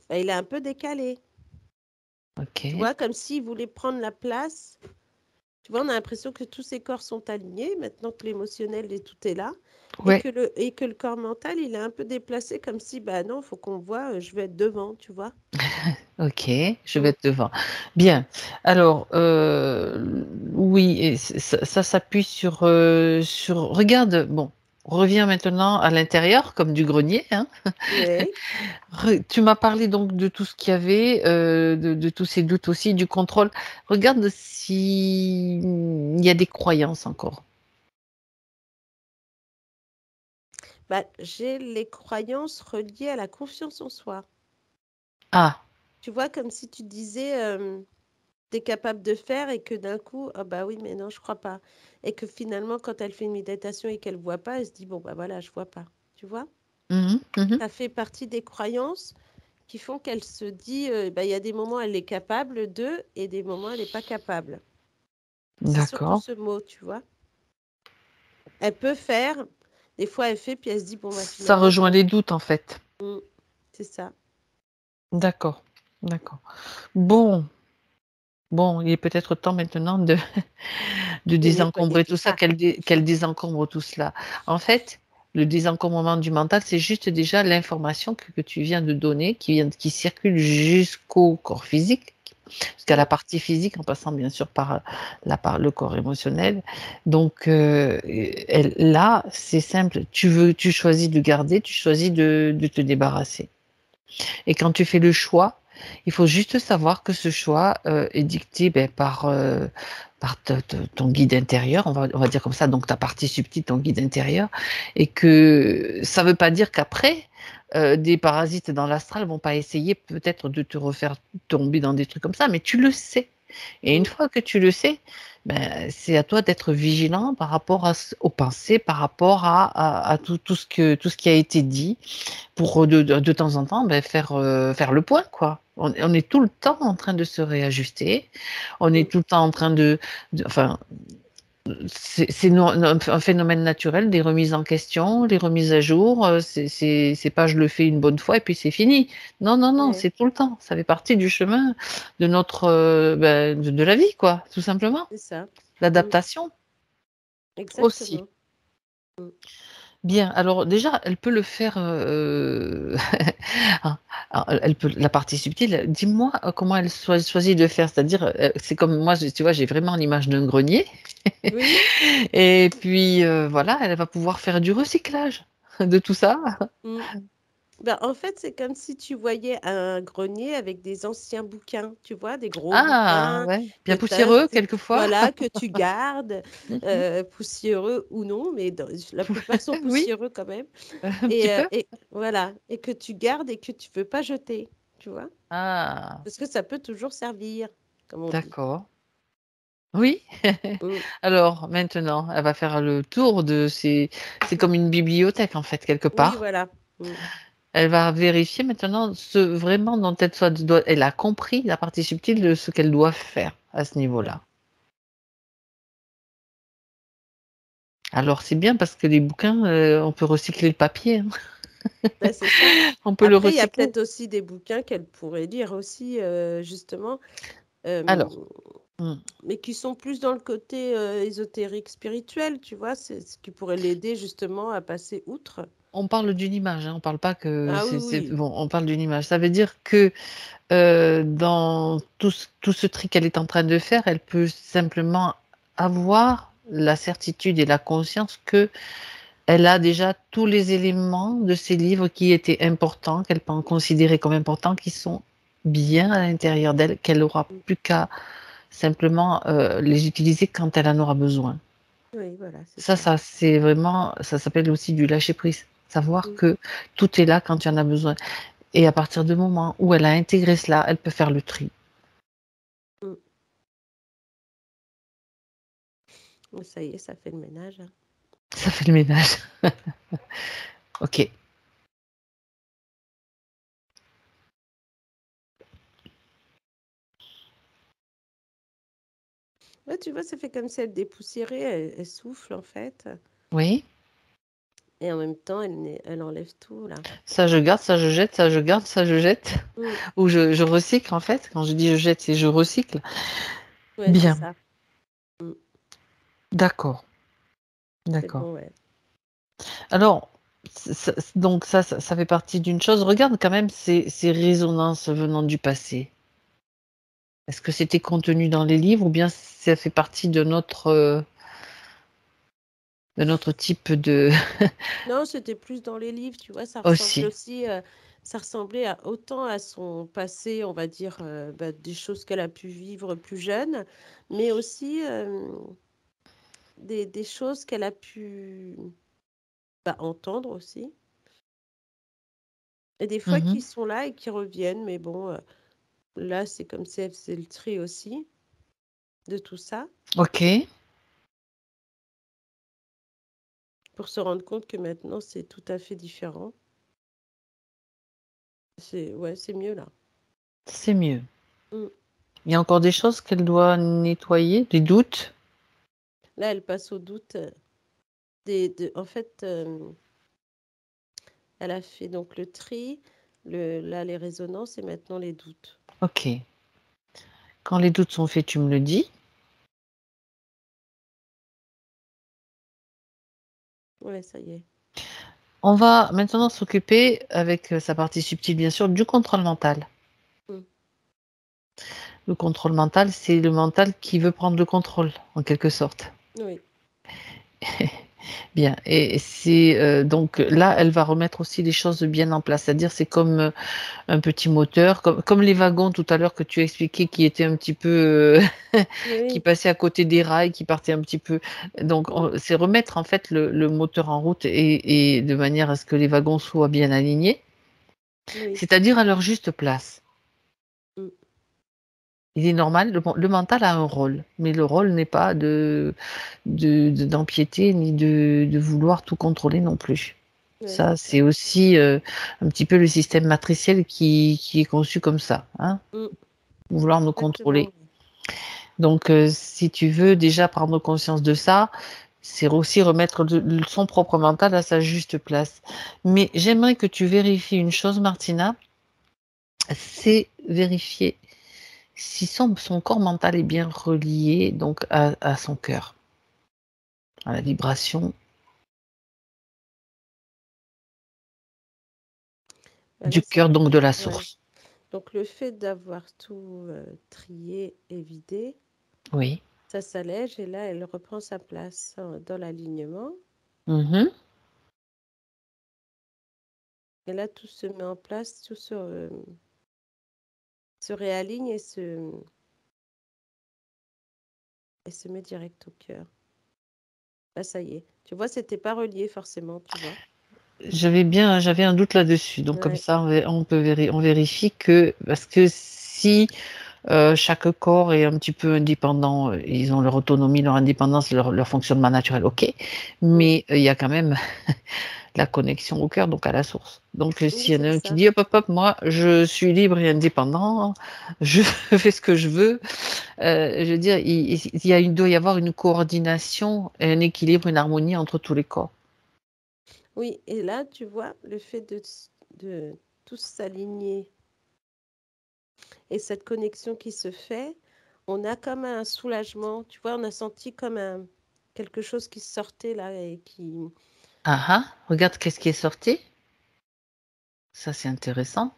Bah, il est un peu décalé. Ok. Tu vois, comme s'il voulait prendre la place. Tu vois, on a l'impression que tous ces corps sont alignés, maintenant que l'émotionnel et tout est là, Ouais. et que le corps mental, il est un peu déplacé, comme si, bah non, il faut qu'on voit, je vais être devant, tu vois. Ok, je vais Mm. être devant. Bien. Alors, oui, et ça s'appuie sur. Regarde, bon, reviens maintenant à l'intérieur, comme du grenier, hein. Oui. Tu m'as parlé donc de tout ce qu'il y avait, de tous ces doutes aussi, du contrôle. Regarde s'il y a des croyances encore. Bah, j'ai les croyances reliées à la confiance en soi. Ah, Tu vois, comme si tu disais, tu es capable de faire et que d'un coup, ah bah oui, mais non, je crois pas. Et que finalement, quand elle fait une méditation et qu'elle voit pas, elle se dit, bon, bah voilà, je vois pas. Tu vois? Ça fait partie des croyances qui font qu'elle se dit, bah, il y a des moments, elle est capable de, et des moments, elle n'est pas capable. C'est surtout d'accord. ce mot, tu vois. Elle peut faire, des fois, elle fait, puis elle se dit, bon, bah Ça finalement, rejoint les doutes en fait. c'est ça. D'accord, d'accord. Bon, bon, il est peut-être temps maintenant de De nettoyer désencombrer tout tout ça, ça. qu'elle désencombre tout cela. En fait, le désencombrement du mental, c'est juste déjà l'information que tu viens de donner, qui circule jusqu'au corps physique, jusqu'à la partie physique, en passant bien sûr par le corps émotionnel. Donc là, c'est simple. Tu choisis de garder, tu choisis de te débarrasser. Et quand tu fais le choix, il faut juste savoir que ce choix est dicté par ton guide intérieur, on va dire comme ça, donc ta partie subtile, ton guide intérieur, et que ça ne veut pas dire qu'après, des parasites dans l'astral vont pas essayer peut-être de te refaire tomber dans des trucs comme ça, mais tu le sais. Et une fois que tu le sais, ben, c'est à toi d'être vigilant par rapport aux pensées, par rapport à tout ce qui a été dit, pour de temps en temps ben, faire le point, quoi. On est tout le temps en train de se réajuster, on est tout le temps en train enfin, un phénomène naturel, des remises en question, des remises à jour. C'est pas je le fais une bonne fois et puis c'est fini. Non, non, non, Ouais, c'est tout le temps. Ça fait partie du chemin de notre, de la vie, quoi, tout simplement. c'est ça. L'adaptation aussi. Exactement. Mm. Bien, alors déjà, elle peut le faire, ah, elle peut, la partie subtile, dis-moi comment elle choisit de faire, c'est-à-dire, c'est comme moi, tu vois, j'ai vraiment l'image d'un grenier, Oui. et puis voilà, elle va pouvoir faire du recyclage de tout ça. Mm. Ben, en fait, c'est comme si tu voyais un grenier avec des anciens bouquins, tu vois, des gros Ah, bouquins ouais, que bien t'as, poussiéreux quelquefois. voilà, que tu gardes, Mhm. poussiéreux ou non, mais la plupart sont Oui, poussiéreux quand même. un petit peu. Et voilà, et que tu gardes et que tu veux pas jeter, tu vois, Ah, parce que ça peut toujours servir, comme on dit. d'accord. Oui. Mm. Alors maintenant, elle va faire le tour de c'est comme une bibliothèque en fait quelque Oui, part. voilà. Mm. Elle va vérifier maintenant vraiment dont elle a compris la partie subtile de ce qu'elle doit faire à ce Ouais. niveau-là. Alors c'est bien parce que les bouquins, on peut recycler le papier, hein. Ben, c'est ça. On peut le Après, il y a recycler. peut-être aussi des bouquins qu'elle pourrait lire aussi, justement. Alors, Mm. mais qui sont plus dans le côté ésotérique spirituel, tu vois, c'est ce qui pourrait l'aider justement à passer outre. On parle d'une image, hein, on parle pas que Ah oui, c'est oui. bon, on parle d'une image. Ça veut dire que dans tout ce tri qu'elle est en train de faire, elle peut simplement avoir la certitude et la conscience que elle a déjà tous les éléments de ces livres qui étaient importants, qu'elle peut en considérer comme importants, qui sont bien à l'intérieur d'elle, qu'elle aura Mm. plus qu'à simplement les utiliser quand elle en aura besoin. Oui, voilà, c'est Ça, ça. ça c'est vraiment, ça s'appelle aussi du lâcher prise. Savoir Mm. que tout est là quand tu en as besoin. Et à partir du moment où elle a intégré cela, elle peut faire le tri. Mm. Ça y est, ça fait le ménage, hein. Ça fait le ménage. Ok. Ouais, tu vois, ça fait comme si elle dépoussiérait, elle souffle en fait, Oui. et en même temps, elle enlève tout là. Ça, je garde, ça, je jette, ça, je garde, ça, je jette. Mm. Ou je recycle, en fait. Quand je dis je jette, c'est je recycle. Ouais, c'est Bien. ça. Mm. D'accord. C'est D'accord. bon, ouais. Alors, donc ça fait partie d'une chose. Regarde quand même ces résonances venant du passé. Est-ce que c'était contenu dans les livres ou bien ça fait partie de notre type de... Non, c'était plus dans les livres, tu vois, ça ressemble aussi. aussi, ça ressemblait autant à son passé, on va dire, bah, des choses qu'elle a pu vivre plus jeune, mais aussi des choses qu'elle a pu bah, entendre aussi, et des fois qui Mhm. sont là et qui reviennent, mais bon, là, c'est comme si elle faisait le tri aussi de tout ça, Ok. pour se rendre compte que maintenant, c'est tout à fait différent. Ouais, c'est mieux là. C'est mieux. Mm. Il y a encore des choses qu'elle doit nettoyer, des doutes. Là, elle passe au doute. En fait, elle a fait donc le tri, là, les résonances et maintenant les doutes. Ok. Quand les doutes sont faits, tu me le dis. Ouais, ça y est. On va maintenant s'occuper, avec sa partie subtile bien sûr, du contrôle mental. Mm. Le contrôle mental, c'est le mental qui veut prendre le contrôle, en quelque sorte. Oui. Bien. Et c'est donc là, elle va remettre aussi les choses bien en place. C'est-à-dire, c'est comme un petit moteur, comme les wagons tout à l'heure que tu expliquais, qui étaient un petit peu, qui Oui. passaient à côté des rails, qui partaient un petit peu. Donc, Mm. c'est remettre en fait le moteur en route et de manière à ce que les wagons soient bien alignés, Oui. c'est-à-dire à leur juste place. Mm. Il est normal, le mental a un rôle, mais le rôle n'est pas d'empiéter ni de vouloir tout contrôler non plus. Ouais, Ça, c'est ça. c'est aussi un petit peu le système matriciel qui est conçu comme ça, hein, Mm. vouloir nous Exactement. contrôler. Donc, si tu veux déjà prendre conscience de ça, c'est aussi remettre son propre mental à sa juste place. Mais j'aimerais que tu vérifies une chose, Martina, c'est vérifier si son corps mental est bien relié donc à son cœur, à la vibration Bah du là, cœur, donc de la ouais. source. Donc, le fait d'avoir tout trié et vidé, Oui. ça s'allège et là, elle reprend sa place dans l'alignement. Mhm. Et là, tout se met en place, tout se réaligne et se met direct au cœur. Là, ça y est. Tu vois, c'était pas relié forcément, tu vois. J'avais un doute là-dessus. Donc comme Ouais. ça, on vérifie que parce que si chaque corps est un petit peu indépendant, ils ont leur autonomie, leur indépendance, leur fonctionnement naturel, ok. Mm. Mais il y a quand même la connexion au cœur, donc à la source. Donc Oui, s'il y en a c'est un qui ça. dit hop hop hop, moi je suis libre et indépendant, je fais ce que je veux. Je veux dire, il doit y avoir une coordination, un équilibre, une harmonie entre tous les corps. Oui, et là, tu vois, le fait de tous s'aligner et cette connexion qui se fait, on a comme un soulagement, tu vois, on a senti comme quelque chose qui sortait là et qui, Ah ah, regarde qu'est-ce qui est sorti. Ça, c'est intéressant.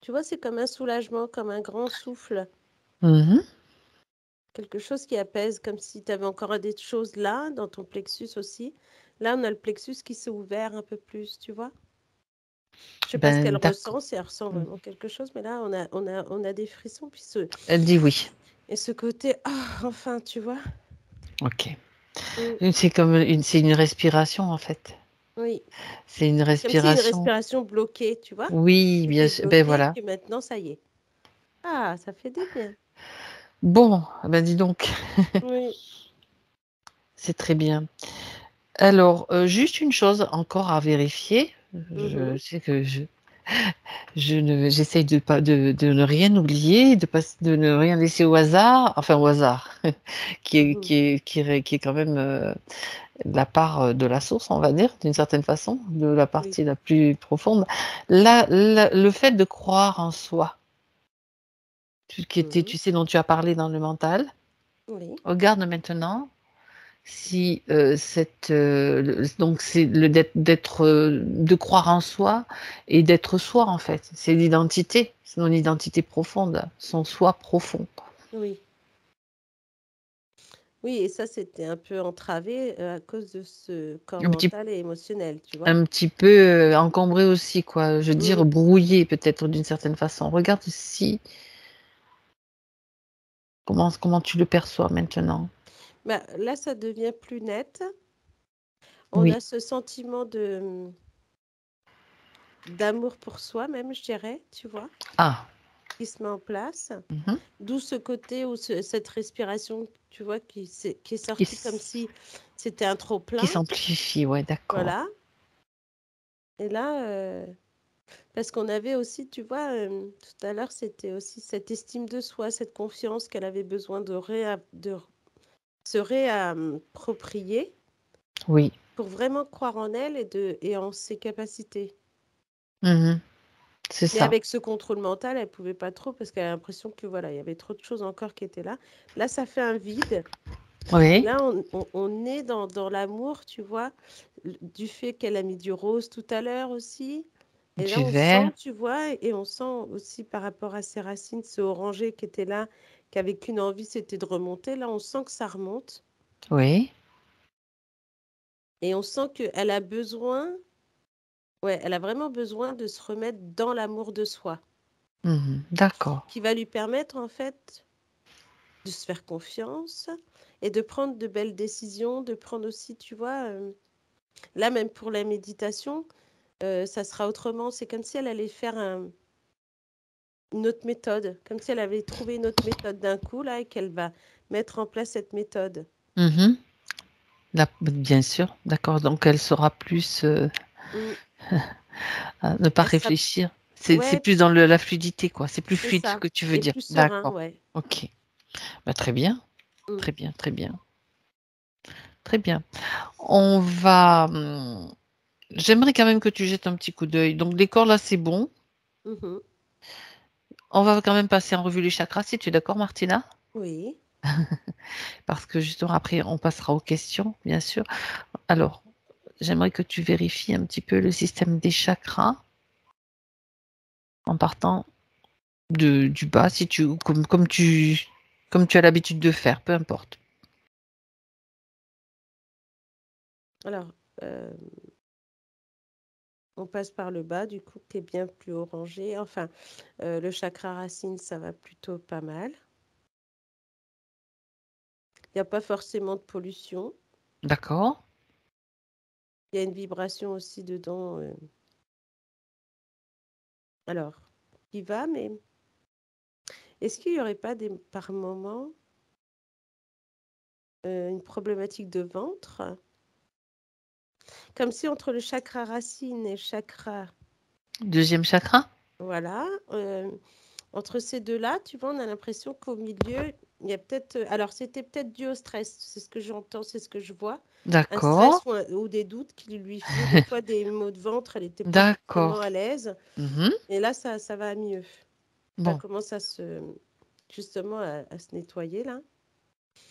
tu vois, c'est comme un soulagement, comme un grand souffle, Mhm. quelque chose qui apaise, comme si tu avais encore des choses là, dans ton plexus aussi. Là, on a le plexus qui s'est ouvert un peu plus, tu vois. Je sais pas ce qu'elle Ben, d'accord. ressent, si elle ressent Mhm. vraiment quelque chose, mais là, on a des frissons, puis Elle dit oui. et ce côté, enfin, tu vois. Ok. Mm, C'est une respiration en fait. oui, C'est une comme si une respiration. respiration bloquée, tu vois, Oui, qui bien était sûr. Ben bloquée, et voilà. que maintenant, ça y est. Ah, ça fait du bien. Bon, ben dis donc, Oui. c'est très bien. Alors, juste une chose encore à vérifier. Je Mhm. sais que j'essaye de pas de ne rien oublier, de ne rien laisser au hasard, enfin au hasard, Mhm. qui est quand même la part de la source, on va dire, d'une certaine façon, de la Oui. partie la plus profonde. Là, le fait de croire en soi, Mhm. tu sais, dont tu as parlé dans le mental, Oui. regarde maintenant si donc c'est de croire en soi et d'être soi en fait. C'est l'identité, c'est mon identité profonde, son soi profond. Oui. Oui, et ça, c'était un peu entravé à cause de ce corps Un petit, mental et émotionnel, tu vois. un petit peu encombré aussi, quoi. Je veux dire Mm. brouillé peut-être d'une certaine façon. Regarde si comment tu le perçois maintenant. Bah, là, ça devient plus net. On Oui. a ce sentiment de d'amour pour soi, même, je dirais, tu vois, Ah. qui se met en place. Mhm. D'où ce côté ou cette respiration, tu vois, qui est Qui, sortie comme si c'était un qui trop-plein. s'amplifie, ouais, d'accord. Voilà. Et là, parce qu'on avait aussi, tu vois, tout à l'heure, c'était aussi cette estime de soi, cette confiance qu'elle avait besoin de se réapproprier Oui. pour vraiment croire en elle et en ses capacités. Mhm. C'est Mais ça. avec ce contrôle mental, elle pouvait pas trop parce qu'elle a l'impression que voilà, il y avait trop de choses encore qui étaient là. Là, ça fait un vide. Et Oui. là, on est dans l'amour, tu vois, du fait qu'elle a mis du rose tout à l'heure aussi. Et là, Du on verre. sent, tu vois, et on sent aussi par rapport à ses racines, ce orangé qui était là, qui avait qu'une envie, c'était de remonter. Là, on sent que ça remonte. Oui. Et on sent qu'elle a besoin, ouais, elle a vraiment besoin de se remettre dans l'amour de soi, Mhm. D'accord. qui va lui permettre, en fait, de se faire confiance et de prendre de belles décisions, de prendre aussi, tu vois, là, même pour la méditation, ça sera autrement. C'est comme si elle allait faire une autre méthode, comme si elle avait trouvé une autre méthode d'un coup, là, et qu'elle va mettre en place cette méthode. Mhm. Bien sûr, d'accord. Donc elle sera plus Mm. à ne pas Elle sera, réfléchir. C'est ouais, plus dans la fluidité, quoi. C'est plus c'est fluide ce ça. que tu veux Et dire. plus serein, D'accord. ouais. Ok. Bah, très bien. Mm. Très bien. Très bien. Très bien. On va. J'aimerais quand même que tu jettes un petit coup d'œil. Donc, le décor là, c'est bon. Mhm. On va quand même passer en revue les chakras, si tu es d'accord, Martina? Oui. Parce que justement, après, on passera aux questions, bien sûr. Alors, j'aimerais que tu vérifies un petit peu le système des chakras en partant du bas, si tu, comme tu as l'habitude de faire, peu importe. Alors, euh, on passe par le bas, du coup, qui est bien plus orangé. Enfin, le chakra racine, ça va plutôt pas mal. Il n'y a pas forcément de pollution. D'accord? Il y a une vibration aussi dedans. Alors, qui va, mais est-ce qu'il n'y aurait pas par moment une problématique de ventre? Comme si entre le chakra racine et le chakra, Deuxième chakra? voilà, entre ces deux-là, tu vois, on a l'impression qu'au milieu, il y a peut-être. Alors, c'était peut-être dû au stress, c'est ce que j'entends, c'est ce que je vois. Un D'accord. stress ou des doutes qui lui faisaient des fois des maux de ventre, elle n'était pas forcément D'accord. à l'aise. Mhm. Et là, ça va mieux. Ça Bon, commence à se. justement à se nettoyer là.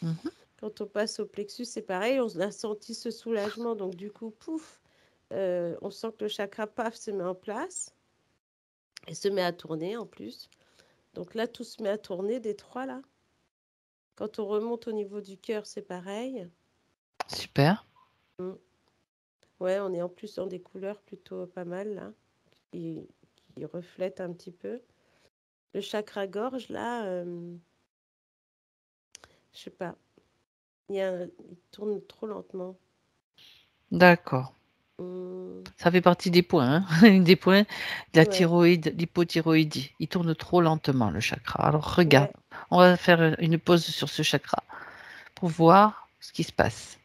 Mhm. Quand on passe au plexus, c'est pareil, on a senti ce soulagement, donc du coup, pouf, on sent que le chakra paf se met en place et se met à tourner en plus. Donc là, tout se met à tourner des trois là. Quand on remonte au niveau du cœur, c'est pareil. Super. Mm. Ouais, on est en plus dans des couleurs plutôt pas mal là, qui, qui reflètent un petit peu. Le chakra gorge là, je sais pas, il tourne trop lentement. D'accord. Mm. Ça fait partie des points, hein. Des points de la Ouais, thyroïde, l'hypothyroïdie. Il tourne trop lentement, le chakra. Alors, regarde, ouais. on va faire une pause sur ce chakra pour voir ce qui se passe.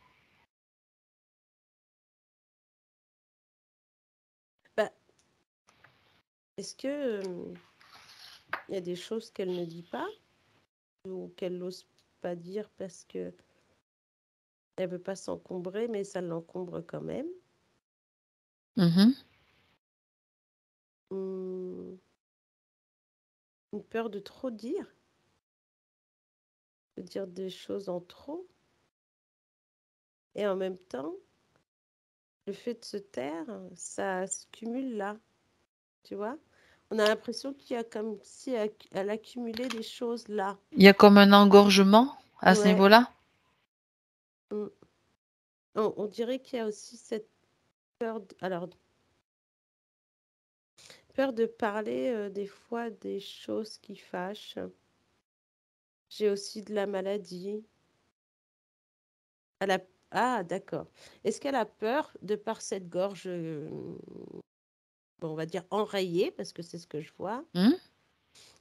Bah, est-ce que il y a des choses qu'elle ne dit pas ou qu'elle n'ose pas dire parce que elle veut pas s'encombrer, mais ça l'encombre quand même. Mhm. Hmm, une peur de trop dire, de dire des choses en trop, et en même temps, le fait de se taire, ça se cumule là, tu vois. On a l'impression qu'il y a comme si elle accumulait des choses là. Il y a comme un engorgement à ce Ouais. niveau-là. Hmm. On dirait qu'il y a aussi cette alors, peur de parler des fois des choses qui fâchent. J'ai aussi de la maladie. Elle a... Ah, d'accord. Est-ce qu'elle a peur de par cette gorge, bon, on va dire enrayée, parce que c'est ce que je vois. Hmm.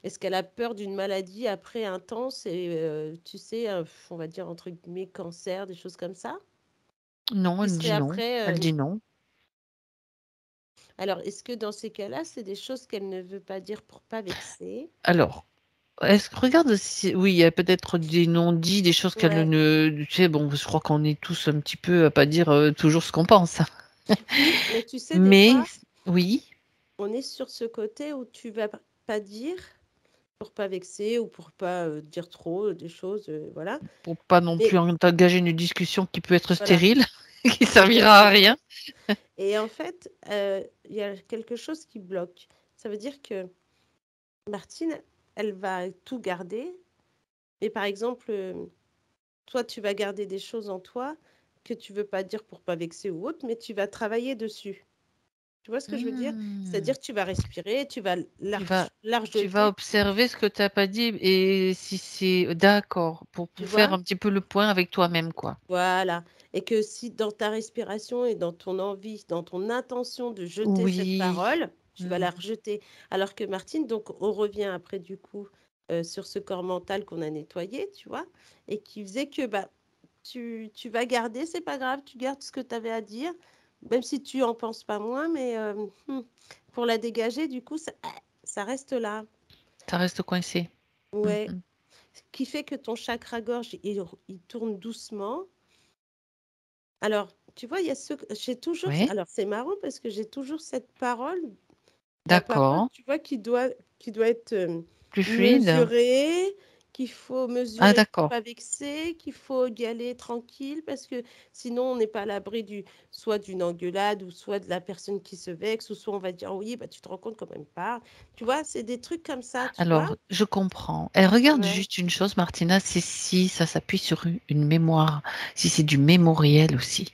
Est-ce qu'elle a peur d'une maladie après intense et, tu sais, on va dire entre guillemets cancer, des choses comme ça? Non, Qui elle serait dit non. après... Elle dit non. Alors, est-ce que dans ces cas-là, c'est des choses qu'elle ne veut pas dire pour pas vexer? Alors, regarde si oui, il y a peut-être des non-dits, des choses qu'elle Ouais. ne tu sais, bon, je crois qu'on est tous un petit peu à pas dire, toujours ce qu'on pense, hein. Oui, mais tu sais, des Mais fois, oui, on est sur ce côté où tu vas pas dire pour pas vexer ou pour pas dire trop des choses, voilà. pour pas non plus Mais engager une discussion qui peut être voilà, stérile, qui servira à exactement. rien. Et en fait, il y a quelque chose qui bloque. Ça veut dire que Martine, elle va tout garder. Mais par exemple, toi, tu vas garder des choses en toi que tu veux pas dire pour pas vexer ou autre, mais tu vas travailler dessus. Tu vois ce que je veux dire? Mmh. C'est-à-dire que tu vas respirer, tu vas Tu vas la tu vas rejeter, observer ce que tu as pas dit et si c'est d'accord, tu pour faire vois? un petit peu le point avec toi-même, quoi. Voilà. Et que si dans ta respiration et dans ton envie, dans ton intention de jeter cette Oui. parole, tu vas Mmh. la rejeter. Alors que Martine, donc on revient après du coup sur ce corps mental qu'on a nettoyé, tu vois, et qui faisait que bah, tu vas garder, c'est pas grave, tu gardes ce que tu avais à dire, même si tu en penses pas moins, mais pour la dégager, du coup, ça reste là. Ça reste coincé. Ouais. Mmh. Ce qui fait que ton chakra gorge, il tourne doucement. Alors, tu vois, il y a ce j'ai toujours Oui, alors c'est marrant parce que j'ai toujours cette parole, la parole, d'accord. tu vois, qui doit être, Plus fluide? mesurée, qu'il faut Ah mesurer pour d'accord. pas vexer, qu'il faut y aller tranquille parce que sinon on n'est pas à l'abri soit d'une engueulade ou soit de la personne qui se vexe ou soit on va dire: «Oui, bah, tu te rends compte comment elle me parle». Tu vois? C'est des trucs comme ça, tu vois? Alors, je comprends. Elle regarde Ouais, juste une chose, Martina, c'est si ça s'appuie sur une mémoire, si c'est du mémoriel aussi.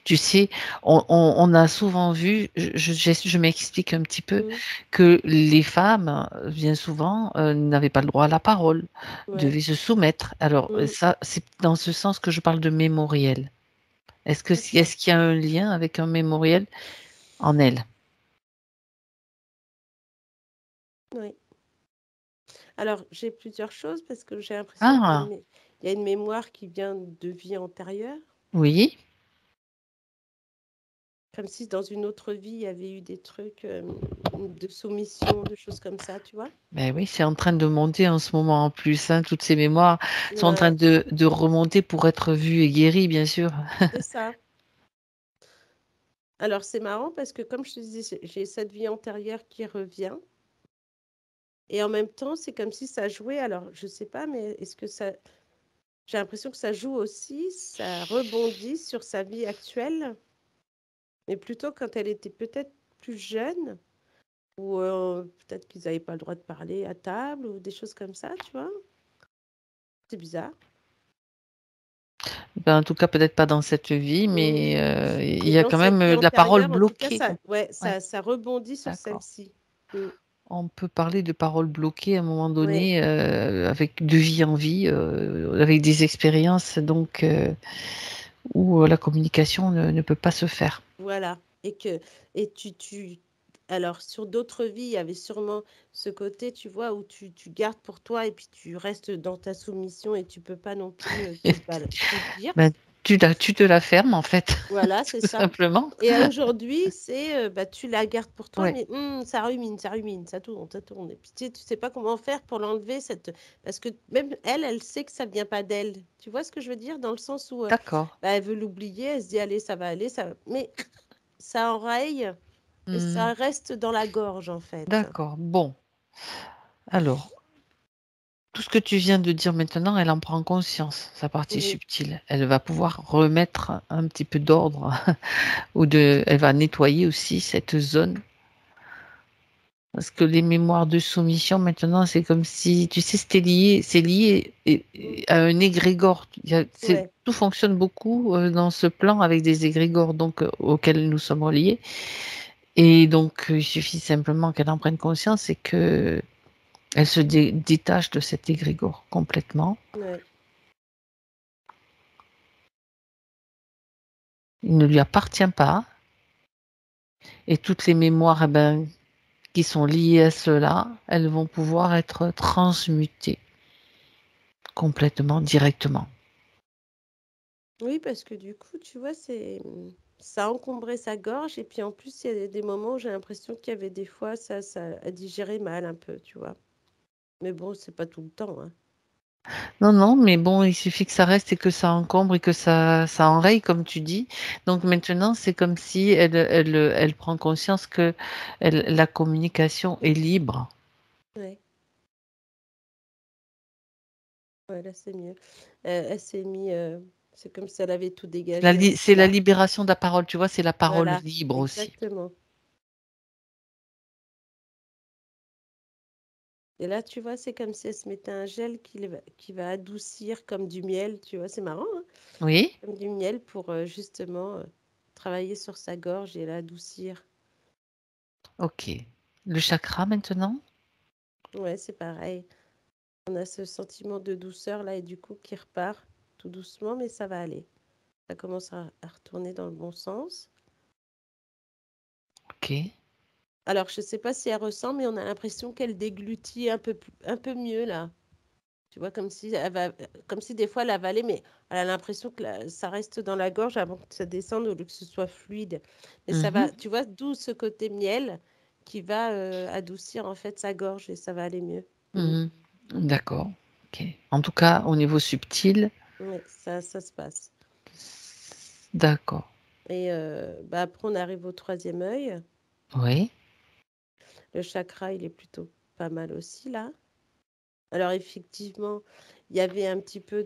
Tu sais, on a souvent vu, je m'explique un petit peu, mmh, que les femmes, bien souvent, n'avaient pas le droit à la parole, ouais, devaient se soumettre. Alors, mmh, ça, c'est dans ce sens que je parle de mémoriel. d'accord, Est-ce qu'il y a un lien avec un mémoriel en elle? oui. Alors, j'ai plusieurs choses parce que j'ai l'impression qu'il y a Ah, il y a une mémoire qui vient de vie antérieure, oui. comme si dans une autre vie, il y avait eu des trucs de soumission, de choses comme ça, tu vois? Ben oui, c'est en train de monter en ce moment en plus, hein, toutes ces mémoires sont en train Ouais, de remonter pour être vues et guéries, bien sûr. c'est ça. Alors, c'est marrant parce que, comme je te disais, j'ai cette vie antérieure qui revient. Et en même temps, c'est comme si ça jouait. Alors, je sais pas, mais est-ce que ça. J'ai l'impression que ça joue aussi, ça rebondit sur sa vie actuelle, mais plutôt quand elle était peut-être plus jeune, ou peut-être qu'ils n'avaient pas le droit de parler à table, ou des choses comme ça, tu vois. C'est bizarre. Ben, en tout cas, peut-être pas dans cette vie, Mm. mais il Mais y a dans quand cette même vie de la parole antérieure, en tout cas, bloquée. ouais, Ouais, ça rebondit sur d'accord. celle-ci. Mm. On peut parler de paroles bloquées à un moment Ouais, donné, avec de vie en vie, avec des expériences donc où la communication ne peut pas se faire. voilà. Et alors sur d'autres vies, il y avait sûrement ce côté, tu vois, où tu gardes pour toi et puis tu restes dans ta soumission et tu peux pas non plus tout dire. Ben, tu te la fermes en fait, Voilà, c'est tout ça. simplement. Et aujourd'hui, c'est bah, tu la gardes pour toi, Ouais, mais ça rumine, ça tourne, ça tourne. Et puis tu sais pas comment faire pour l'enlever, parce que même elle, elle sait que ça vient pas d'elle. Tu vois ce que je veux dire? Dans le sens où d'accord. bah, elle veut l'oublier, elle se dit, allez, ça va aller, ça va. Mais ça enraye et Hmm, ça reste dans la gorge, en fait. d'accord. Bon, alors, tout ce que tu viens de dire maintenant, elle en prend conscience, sa partie Oui, subtile. Elle va pouvoir remettre un petit peu d'ordre elle va nettoyer aussi cette zone. Parce que les mémoires de soumission, maintenant, c'est comme si, tu sais, c'est lié à un égrégore. ouais, Tout fonctionne beaucoup dans ce plan avec des égrégores donc, auxquels nous sommes reliés. Et donc, il suffit simplement qu'elle en prenne conscience et que elle se détache de cet égrégore complètement. ouais. Il ne lui appartient pas. Et toutes les mémoires eh ben, qui sont liées à cela, elles vont pouvoir être transmutées complètement, directement. Oui, parce que du coup, tu vois, ça encombrait sa gorge. Et puis en plus, il y a des moments où j'ai l'impression qu'il y avait des fois, ça a digéré mal un peu, tu vois. Mais bon, c'est pas tout le temps, hein. Non, non, mais bon, il suffit que ça reste et que ça encombre et que ça enraye, comme tu dis. Donc maintenant, c'est comme si elle prend conscience que la communication est libre. Ouais, ouais, là, c'est mieux. Elle s'est mis, c'est comme si elle avait tout dégagé C'est aussi, la là. libération de la parole, tu vois, c'est la parole Voilà, libre aussi. exactement. Et là, tu vois, c'est comme si elle se mettait un gel qui va adoucir comme du miel, tu vois, c'est marrant, hein, Oui, comme du miel pour justement travailler sur sa gorge et l'adoucir. ok. Le chakra maintenant? Ouais, c'est pareil. On a ce sentiment de douceur là et du coup qui repart tout doucement, mais ça va aller. Ça commence à retourner dans le bon sens. Ok. Alors, je ne sais pas si elle ressent, mais on a l'impression qu'elle déglutit un peu mieux là. Tu vois, comme si des fois elle avalait, mais elle a l'impression que ça reste dans la gorge avant que ça descende au lieu que ce soit fluide. Mais ça Mhm, va, tu vois, d'où ce côté miel qui va adoucir en fait sa gorge et ça va aller mieux. Mm. mhm. D'accord. Ok. En tout cas, au niveau subtil, Ouais, ça se passe. d'accord. Et bah, après, on arrive au troisième œil. Oui. Le chakra, il est plutôt pas mal aussi là. Alors effectivement, il y avait un petit peu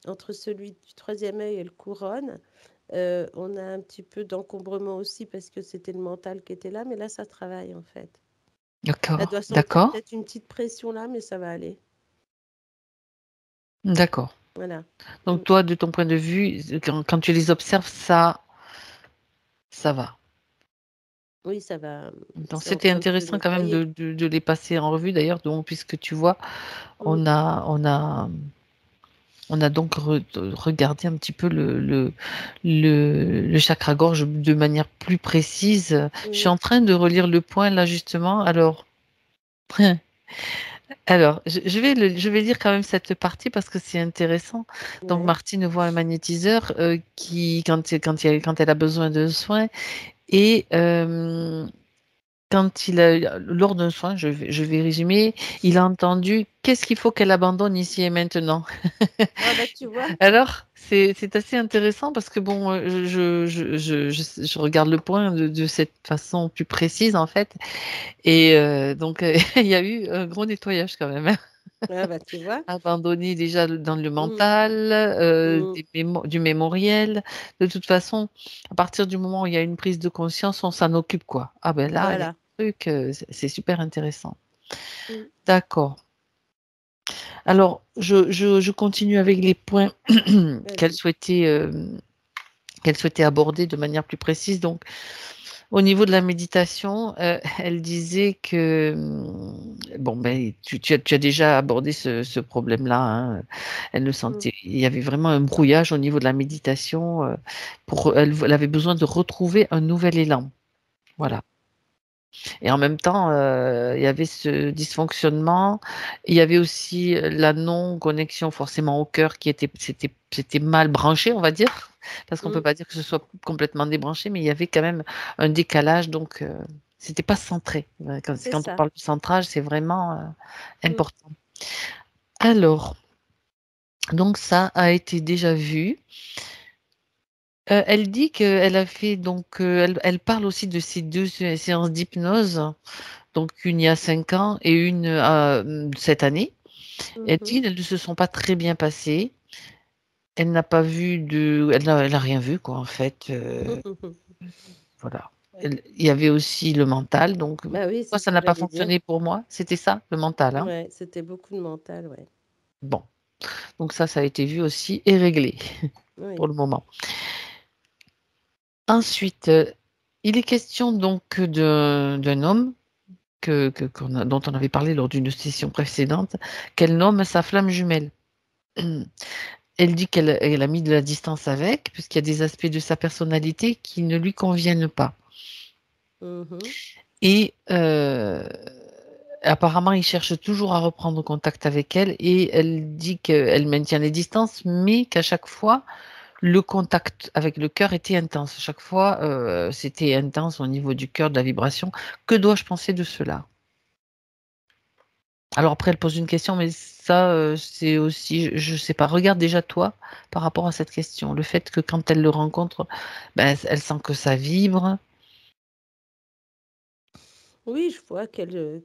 entre celui du troisième œil et le couronne, on a un petit peu d'encombrement aussi parce que c'était le mental qui était là, mais là, ça travaille en fait. Elle D'accord. doit sentir D'accord. peut-être une petite pression là, mais ça va aller. D'accord. Voilà. Mm. Donc toi, de ton point de vue, quand tu les observes, ça va. Oui, ça va. Donc C'est en c'était train de se intéressant quand même nettoyer. de les passer en revue d'ailleurs, donc puisque tu vois, Mm. on a donc regardé un petit peu le chakra-gorge de manière plus précise. Je suis Oui, en train de relire le point là justement. Je vais lire quand même cette partie parce que c'est intéressant. Donc, ouais, Martine voit un magnétiseur quand elle a besoin de soins et quand lors d'un soin, je vais résumer, il a entendu: «Qu'est-ce qu'il faut qu'elle abandonne ici et maintenant?» Ah bah tu vois. Alors, c'est assez intéressant parce que bon, je regarde le point de cette façon plus précise, en fait, et donc il y a eu un gros nettoyage quand même, hein. Ah bah tu vois. Abandonner déjà dans le Mm, mental, mm, du mémoriel. De toute façon, à partir du moment où il y a une prise de conscience, on s'en occupe, quoi. Ah ben là, il y a voilà. un truc, c'est super intéressant. Mm, D'accord. Alors, je continue avec les points qu'elle vas-y. souhaitait, qu'elle souhaitait aborder de manière plus précise. Donc, au niveau de la méditation, elle disait que, bon, ben, tu as déjà abordé ce problème-là, hein. Elle le Mm, sentait, il y avait vraiment un brouillage au niveau de la méditation, elle avait besoin de retrouver un nouvel élan. mm, Voilà. Et en même temps, il y avait ce dysfonctionnement. Il y avait aussi la non-connexion forcément au cœur qui c'était mal branché, on va dire, parce qu'on peut mm. pas dire que ce soit complètement débranché, mais il y avait quand même un décalage, donc c'était pas centré. C'est Quand on ça. parle de centrage, c'est vraiment Mm, important. Alors, donc ça a été déjà vu. Elle dit qu'elle a fait donc, elle parle aussi de ces 2 séances d'hypnose, donc une il y a 5 ans et une, cette année. Elle mhm, dit qu'elles ne se sont pas très bien passées. Elle n'a rien vu, quoi, en fait, mhm. voilà. Il y avait aussi le mental, donc Bah oui, c'est pourquoi ce ça que n'a pas j'allais dire. fonctionné pour moi? C'était ça, le mental, hein? Ouais, c'était beaucoup de mental, ouais. Bon, donc ça a été vu aussi et réglé Oui. pour le moment. Ensuite, il est question donc d'un homme dont on avait parlé lors d'une session précédente, qu'elle nomme sa flamme jumelle. Elle dit qu'elle a mis de la distance avec, puisqu'il y a des aspects de sa personnalité qui ne lui conviennent pas. Mhm. Et apparemment, il cherche toujours à reprendre contact avec elle et elle dit qu'elle maintient les distances, mais qu'à chaque fois, le contact avec le cœur était intense. Chaque fois, c'était intense au niveau du cœur, de la vibration. Que dois-je penser de cela? Alors après, elle pose une question, mais ça, c'est aussi, je sais pas. Regarde déjà toi, par rapport à cette question. Le fait que quand elle le rencontre, ben, elle sent que ça vibre. Oui, je vois qu'elle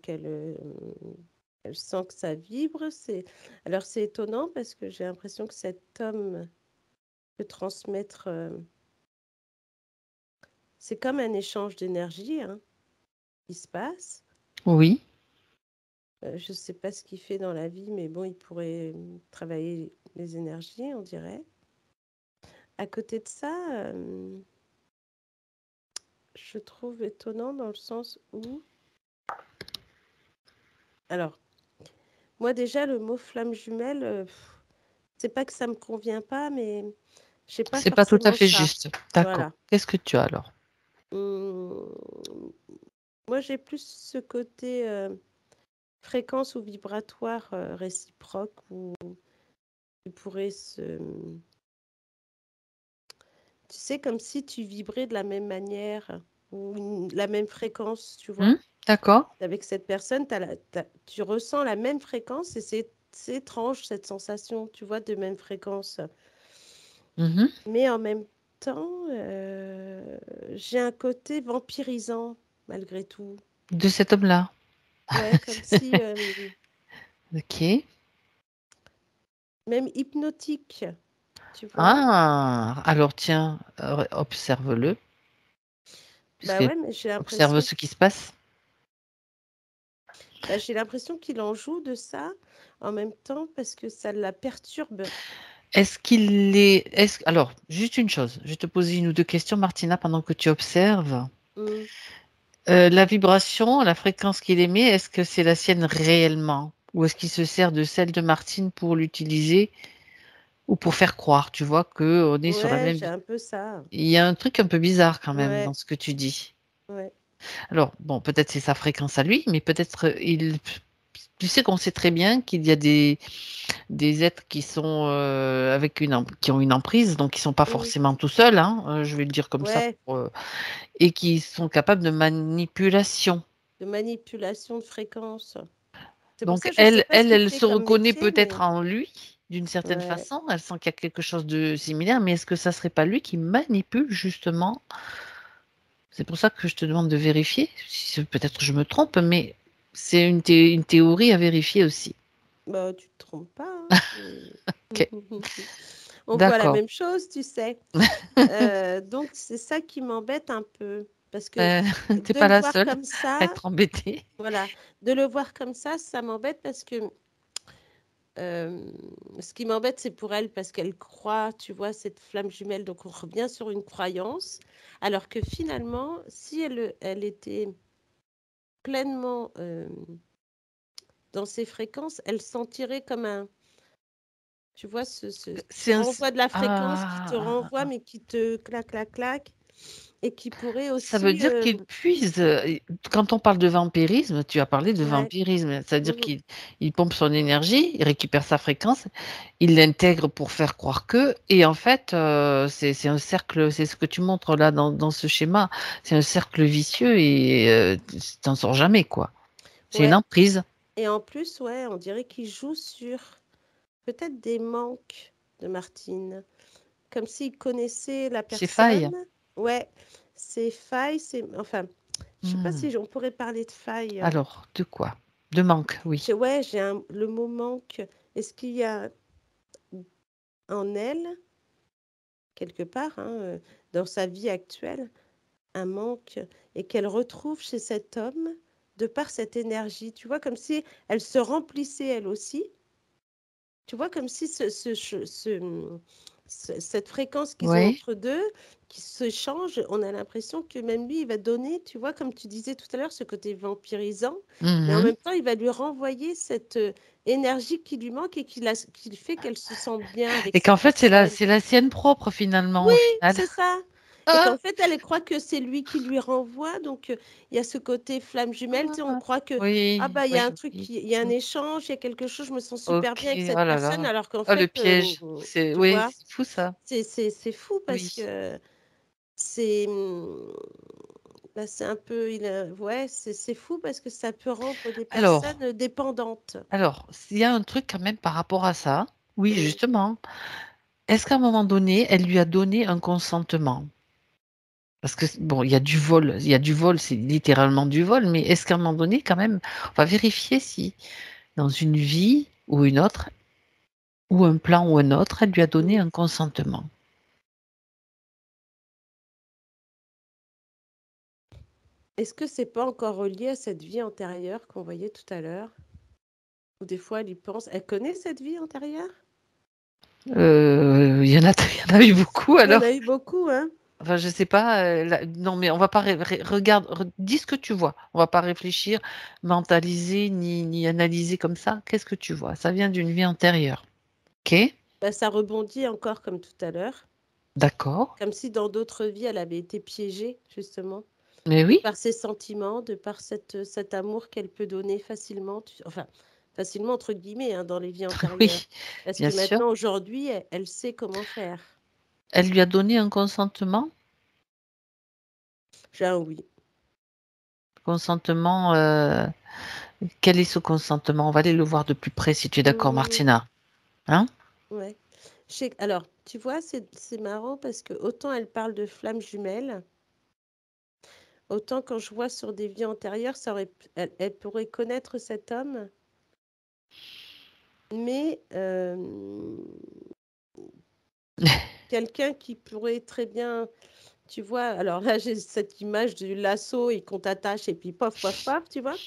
sent que ça vibre. Alors c'est étonnant parce que j'ai l'impression que cet homme peut transmettre. C'est comme un échange d'énergie, hein, qui se passe. Oui, Je ne sais pas ce qu'il fait dans la vie, mais bon, il pourrait travailler les énergies, on dirait. À côté de ça, je trouve étonnant dans le sens où. Alors, moi déjà, le mot flamme jumelle, c'est pas que ça me convient pas, mais j'ai pas c'est pas tout à forcément fait ça. juste. D'accord. Voilà. Qu'est-ce que tu as alors? Hum, Moi, j'ai plus ce côté fréquence ou vibratoire réciproque où tu pourrais se. Tu sais, comme si tu vibrais de la même manière ou la même fréquence, tu Hmm, vois. d'accord. Avec cette personne, tu ressens la même fréquence et c'est étrange cette sensation, tu vois, de même fréquence. Mhm. Mais en même temps, j'ai un côté vampirisant malgré tout. De cet homme-là. Ouais, comme si, Ok. même hypnotique, tu vois. Ah, alors tiens, observe-le, Bah puisque ouais, mais observe ce qui se passe. j'ai l'impression qu'il en joue de ça en même temps parce que ça la perturbe. Alors, juste une chose, je vais te poser une ou deux questions, Martina, pendant que tu observes. Hmm. La vibration, la fréquence qu'il émet, est-ce que c'est la sienne réellement? Ou est-ce qu'il se sert de celle de Martine pour l'utiliser ou pour faire croire, tu vois, qu'on est sur la Ouais, même. j'ai un peu ça. Il y a un truc un peu bizarre quand même dans Ouais, ce que tu dis. ouais. Alors, bon, peut-être c'est sa fréquence à lui, mais peut-être tu sais qu'on sait très bien qu'il y a des êtres qui sont qui ont une emprise, donc qui sont pas Hmm. forcément tout seuls, hein, je vais le dire comme ça, Ouais, et qui sont capables de manipulation. de manipulation de fréquences. C'est pour Donc ça que je ne sais pas ce qu'il elle fait se comme reconnaît métier, peut-être mais en lui, d'une certaine ouais. façon. Elle sent qu'il y a quelque chose de similaire, mais est-ce que ça serait pas lui qui manipule justement? C'est pour ça que je te demande de vérifier. Peut-être je me trompe, mais c'est une théorie à vérifier aussi. Bah, tu te trompes pas, hein. Ok, On voit la d'accord. même chose, tu sais. Donc, c'est ça qui m'embête un peu. Parce que Euh, T'es de pas le la voir seule comme à ça, être embêtée. voilà, de le voir comme ça m'embête parce que ce qui m'embête, c'est pour elle parce qu'elle croit, tu vois, cette flamme jumelle. Donc, on revient sur une croyance. Alors que finalement, si elle était pleinement dans ses fréquences, elle sentirait comme un, tu vois, ce C'est un... renvoi de la fréquence qui te renvoie, Ah, mais qui te clac, clac, clac, et qui pourrait ça veut aussi, dire qu'il puise. Quand on parle de vampirisme, tu as parlé de ouais, vampirisme, c'est-à-dire mhm, qu'il pompe son énergie, il récupère sa fréquence, il l'intègre pour faire croire que, et en fait, c'est un cercle, c'est ce que tu montres là dans ce schéma, c'est un cercle vicieux et tu t'en sors jamais, quoi. C'est une ouais. emprise. Et en plus, ouais, on dirait qu'il joue sur peut-être des manques de Martine, comme s'il connaissait la C'est faille. personne. Ouais, ses failles, enfin, je sais pas Hmm. si on pourrait parler de failles. Alors, de quoi? De manque, oui. Ouais, le mot manque. Est-ce qu'il y a en elle, quelque part, hein, dans sa vie actuelle, un manque et qu'elle retrouve chez cet homme de par cette énergie, tu vois, comme si elle se remplissait elle aussi, tu vois, comme si cette fréquence qu'ils ont Oui. entre deux, qui se change, on a l'impression que même lui, il va donner, tu vois, comme tu disais tout à l'heure, ce côté vampirisant, mais en Mhm. même temps, il va lui renvoyer cette énergie qui lui manque et qui fait qu'elle se sent bien avec Et qu'en cette fait, personne. c'est la sienne propre, finalement, Oui, au final. c'est ça. Et qu'en Ah, fait, elle croit que c'est lui qui lui renvoie. Donc, il y a ce côté flamme jumelle. Tu sais, on ah. croit que, ah Oui, bah, il y a un oui, truc, oui. il y a un échange, il y a quelque chose, je me sens super Ok, bien avec oh cette là personne. là. Alors qu'en Oh, le fait, piège. C'est, tu oui, vois, c'est fou ça. c'est fou parce Oui. que c'est bah, c'est un peu, ouais, c'est fou parce que ça peut rendre des Alors, personnes dépendantes. s'il y a un truc quand même par rapport à ça, oui, Mm. justement. Est-ce qu'à un moment donné, elle lui a donné un consentement? Parce que, bon, il y a du vol, c'est littéralement du vol, mais est-ce qu'à un moment donné, quand même, on va vérifier si, dans une vie ou une autre, ou un plan ou un autre, elle lui a donné Mm. un consentement. Est-ce que c'est pas encore relié à cette vie antérieure qu'on voyait tout à l'heure? Ou des fois, elle y pense. Elle connaît cette vie antérieure? Il y en a, il y en a eu beaucoup, Il y en alors. a eu beaucoup, hein? Enfin, je sais pas. Non, mais on va pas regarde, dis ce que tu vois. On va pas réfléchir, mentaliser, ni analyser comme ça. Qu'est-ce que tu vois? Ça vient d'une vie antérieure. Ok, Bah, ça rebondit encore comme tout à l'heure. d'accord. Comme si dans d'autres vies, elle avait été piégée, justement, Mais de oui, par ses sentiments, de par cet amour qu'elle peut donner facilement. Enfin, facilement entre guillemets, hein, dans les vies antérieures. oui, Parce bien que sûr. maintenant, aujourd'hui, elle sait comment faire. Elle lui a donné un consentement. J'ai un oui. Consentement. Quel est ce consentement? On va aller le voir de plus près si tu es d'accord, Mmh, Martina. Hein? ouais. Alors, tu vois, c'est marrant parce que autant elle parle de flammes jumelles, autant quand je vois sur des vies antérieures, elle pourrait connaître cet homme, mais quelqu'un qui pourrait très bien, tu vois, alors là j'ai cette image du lasso et qu'on t'attache et puis pof, pof, pof, tu vois.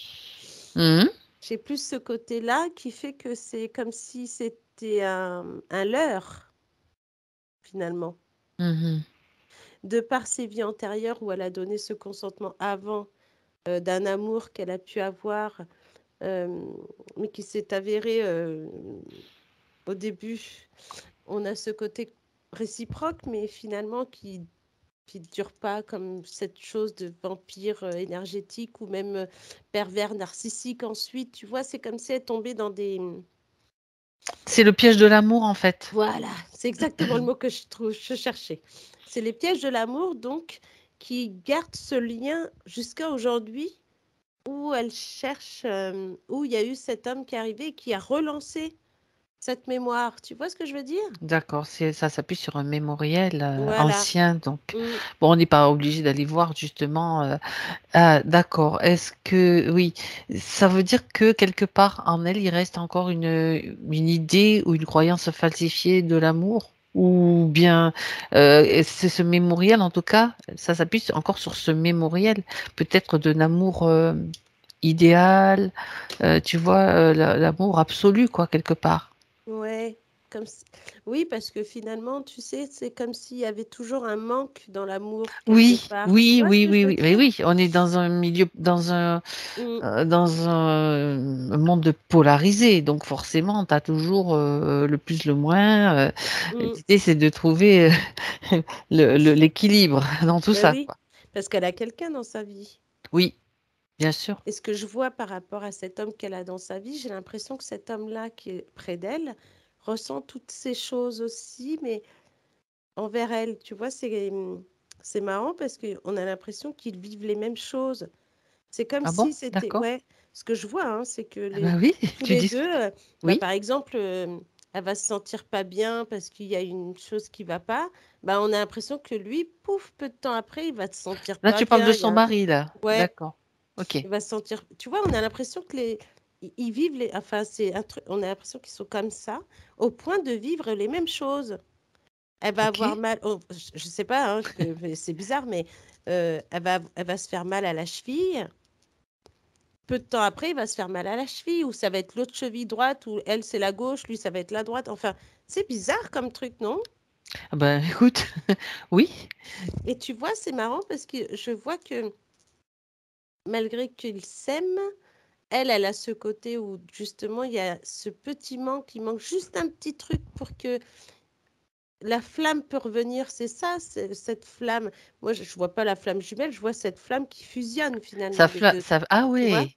Mhm, J'ai plus ce côté-là qui fait que c'est comme si c'était un leurre, finalement. mhm. De par ses vies antérieures où elle a donné ce consentement avant d'un amour qu'elle a pu avoir, euh, mais qui s'est avéré au début. On a ce côté réciproque, mais finalement qui ne dure pas comme cette chose de vampire énergétique ou même pervers narcissique ensuite. Tu vois, c'est comme si elle tombait dans des... C'est le piège de l'amour, en fait. Voilà, c'est exactement le mot que je cherchais. C'est les pièges de l'amour, donc, qui gardent ce lien jusqu'à aujourd'hui où elle cherche, où il y a eu cet homme qui est arrivé et qui a relancé cette mémoire. Tu vois ce que je veux dire? D'accord, ça s'appuie sur un mémoriel Voilà. ancien, donc Mm. bon, on n'est pas obligé d'aller voir justement. Ah, d'accord. Est-ce que oui, ça veut dire que quelque part en elle, il reste encore une idée ou une croyance falsifiée de l'amour? Ou bien c'est ce mémoriel, en tout cas, ça s'appuie encore sur ce mémoriel, peut-être d'un amour idéal, tu vois, l'amour absolu, quoi, quelque part. Ouais, oui, parce que finalement, tu sais, c'est comme s'il y avait toujours un manque dans l'amour quelque Oui, part. Tu oui, vois ce oui, que je oui, veux oui, mais dire? oui, on est dans un milieu, Mm, dans un monde polarisé, donc forcément, tu as toujours le plus, le moins. mm. L'idée, c'est de trouver l'équilibre dans tout Ben ça, oui, quoi. parce qu'elle a quelqu'un dans sa vie. Oui, bien sûr. Et ce que je vois par rapport à cet homme qu'elle a dans sa vie, j'ai l'impression que cet homme-là qui est près d'elle ressent toutes ces choses aussi, mais envers elle. Tu vois, c'est marrant parce qu'on a l'impression qu'ils vivent les mêmes choses. C'est comme Ah bon? si c'était, D'accord. ouais, ce que je vois, hein, c'est que Ah bah oui, tous tu les dis. deux, bah, Oui. par exemple, elle va se sentir pas bien parce qu'il y a une chose qui va pas. Bah, on a l'impression que lui, pouf, peu de temps après, il va se sentir Là, pas tu parles de bien. son mari, là. Ouais, D'accord. Ok. il va se sentir. Tu vois, on a l'impression que ils vivent enfin, c'est un truc. On a l'impression qu'ils sont comme ça, au point de vivre les mêmes choses. Elle va Ok. avoir mal. Oh, je sais pas, hein, c'est bizarre, mais elle va se faire mal à la cheville. Peu de temps après, il va se faire mal à la cheville, ou ça va être l'autre cheville droite, ou elle, c'est la gauche, lui, ça va être la droite. Enfin, c'est bizarre comme truc, non? Ah ben, écoute, oui. Et tu vois, c'est marrant parce que je vois que malgré qu'ils s'aiment, elle a ce côté où justement, il y a ce petit manque, il manque juste un petit truc pour que la flamme peut revenir. C'est ça, cette flamme. Moi, je vois pas la flamme jumelle, je vois cette flamme qui fusionne finalement les deux. Ah Tu vois? oui.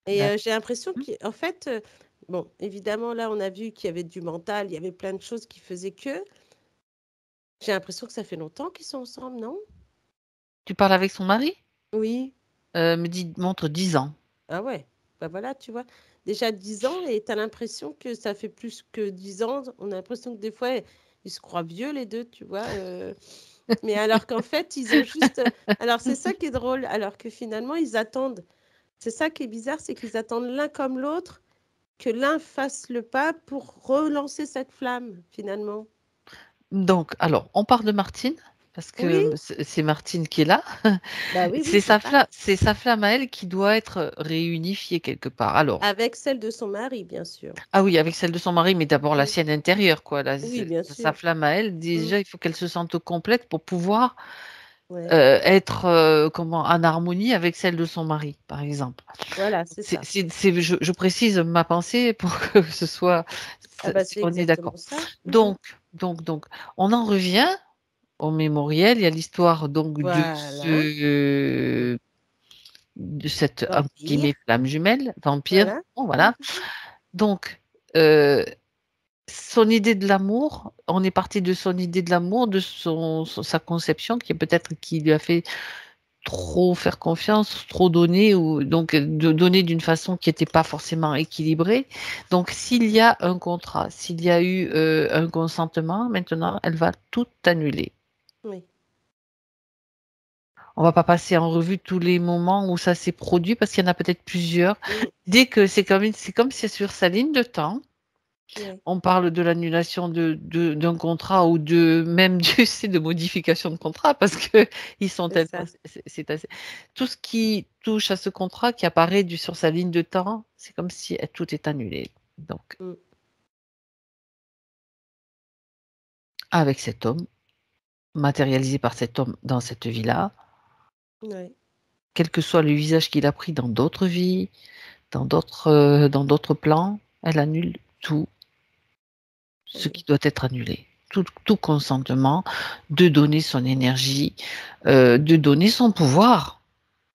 Et D'accord. j'ai l'impression qu'en fait, bon, évidemment, là, on a vu qu'il y avait du mental, il y avait plein de choses qui faisaient que. J'ai l'impression que ça fait longtemps qu'ils sont ensemble, non? Tu parles avec son mari? Oui. Montre 10 ans. Ah ouais. Bah voilà, tu vois. Déjà 10 ans et tu as l'impression que ça fait plus que 10 ans. On a l'impression que des fois, ils se croient vieux les deux, tu vois. Mais alors qu'en fait, ils ont juste. Alors c'est ça qui est drôle. Alors que finalement, ils attendent. C'est ça qui est bizarre, c'est qu'ils attendent l'un comme l'autre que l'un fasse le pas pour relancer cette flamme, finalement. Donc, alors, on part de Martine, parce Oui, que c'est Martine qui est là. bah oui, oui, c'est ça. C'est sa flamme à elle qui doit être réunifiée quelque part. Alors, Avec celle de son mari, bien sûr. ah oui, avec celle de son mari, mais d'abord la Mm. sienne intérieure, quoi. Oui, bien Sa sûr. flamme à elle, Mm. déjà, il faut qu'elle se sente complète pour pouvoir Ouais. être comment, en harmonie avec celle de son mari, par exemple. Voilà, c'est ça. Je précise ma pensée pour que ce soit, Ah bah c'est on est d'accord. exactement ça. Mhm. Donc, donc, on en revient au mémoriel. Il y a l'histoire donc Voilà. de cette entre Vampire. guillemets flamme jumelle, vampire. Voilà. Bon, Mhm. voilà. Donc, son idée de l'amour, on est parti de son idée de l'amour, de sa conception, qui est peut-être qui lui a fait trop faire confiance, trop donner, ou donc de donner d'une façon qui n'était pas forcément équilibrée. Donc, s'il y a un contrat, s'il y a eu un consentement, maintenant, elle va tout annuler. Oui. On va pas passer en revue tous les moments où ça s'est produit parce qu'il y en a peut-être plusieurs. Mm. Dès que c'est comme si sur sa ligne de temps, Ouais. on parle de l'annulation d'un contrat ou de même tu sais, de modification de contrat parce que ils sont C'est tellement ça. tout ce qui touche à ce contrat qui apparaît sur sa ligne de temps, c'est comme si tout est annulé. Donc Mm. avec cet homme, matérialisé par cet homme dans cette vie-là, Ouais. quel que soit le visage qu'il a pris dans d'autres vies, dans d'autres plans, elle annule tout ce qui Ouais. doit être annulé. Tout consentement de donner son énergie, de donner son pouvoir,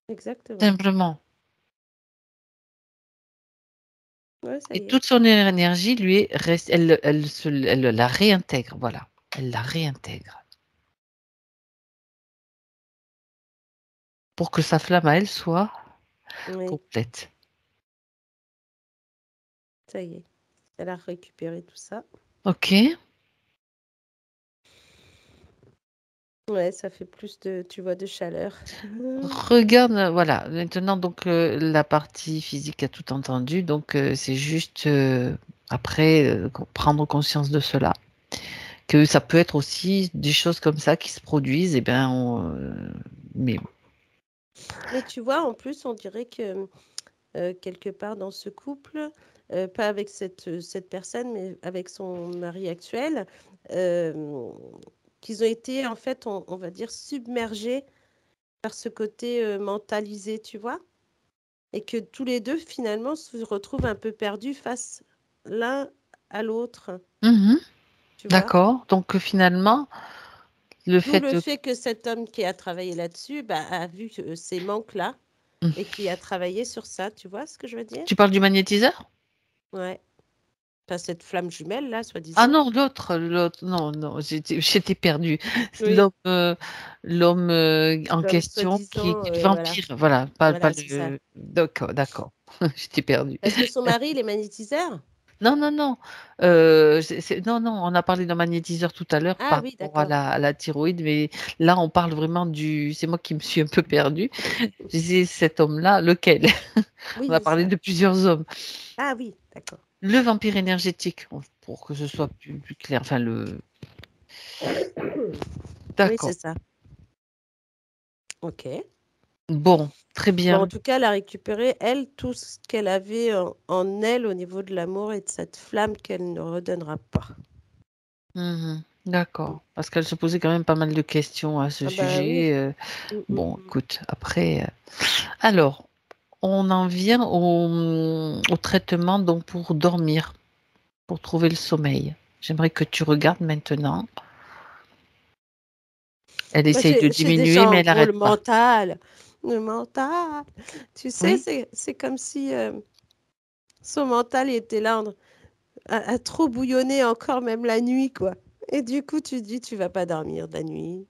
Exactement. simplement. Ouais, ça Et y est. toute son énergie lui elle la réintègre, voilà. Elle la réintègre pour que sa flamme à elle soit. Oui, complète. ça y est. Elle a récupéré tout ça. Ok. Ouais, ça fait plus de, tu vois, de chaleur. Regarde, voilà. Maintenant, donc, la partie physique a tout entendu. Donc, c'est juste après prendre conscience de cela. Que ça peut être aussi des choses comme ça qui se produisent. Et ben, mais Mais tu vois, en plus, on dirait que quelque part dans ce couple, pas avec cette personne, mais avec son mari actuel, euh, qu'ils ont été, en fait, on va dire, submergés par ce côté mentalisé, tu vois, et que tous les deux, finalement, se retrouvent un peu perdus face l'un à l'autre, Mhm. tu vois. D'accord. Donc, finalement, le D'où fait. le fait que cet homme qui a travaillé là-dessus bah, a vu ces manques-là et qui a travaillé sur ça, tu vois ce que je veux dire? Tu parles du magnétiseur? Ouais. Enfin, cette flamme jumelle, là, Ah soi-disant. non, l'autre, non, non, j'étais perdue. Oui, L'homme en l'homme question qui soi-disant, est le voilà. vampire, voilà, pas Voilà, c'est ça. le. D'accord, d'accord, j'étais perdue. Parce que son mari, il est magnétiseur? Non, non, non, non, non, on a parlé d'un magnétiseur tout à l'heure Ah par oui, rapport à d'accord. la thyroïde, mais là, on parle vraiment du. C'est moi qui me suis un peu perdue. Je disais cet homme-là, lequel? On Oui, a c'est parlé ça. de plusieurs hommes. Ah oui, d'accord. Le vampire énergétique, pour que ce soit plus clair, enfin le. Oui, c'est D'accord. ça. Ok. Bon, très Bon, en bien. tout cas, elle a récupéré, elle, tout ce qu'elle avait en elle au niveau de l'amour et de cette flamme qu'elle ne redonnera pas. Mhm. D'accord. Parce qu'elle se posait quand même pas mal de questions à ce Ah bah oui. sujet. Mm, mm, Bon, mm. écoute, après. Alors, on en vient au traitement donc pour dormir, pour trouver le sommeil. J'aimerais que tu regardes maintenant. Elle Moi, essaye de j'ai diminuer, déjà mais en elle gros n'arrête le pas. mental. Le mental. Tu sais, Oui? c'est comme si son mental était là à trop bouillonner encore même la nuit, quoi. Et du coup, tu te dis, tu vas pas dormir de la nuit.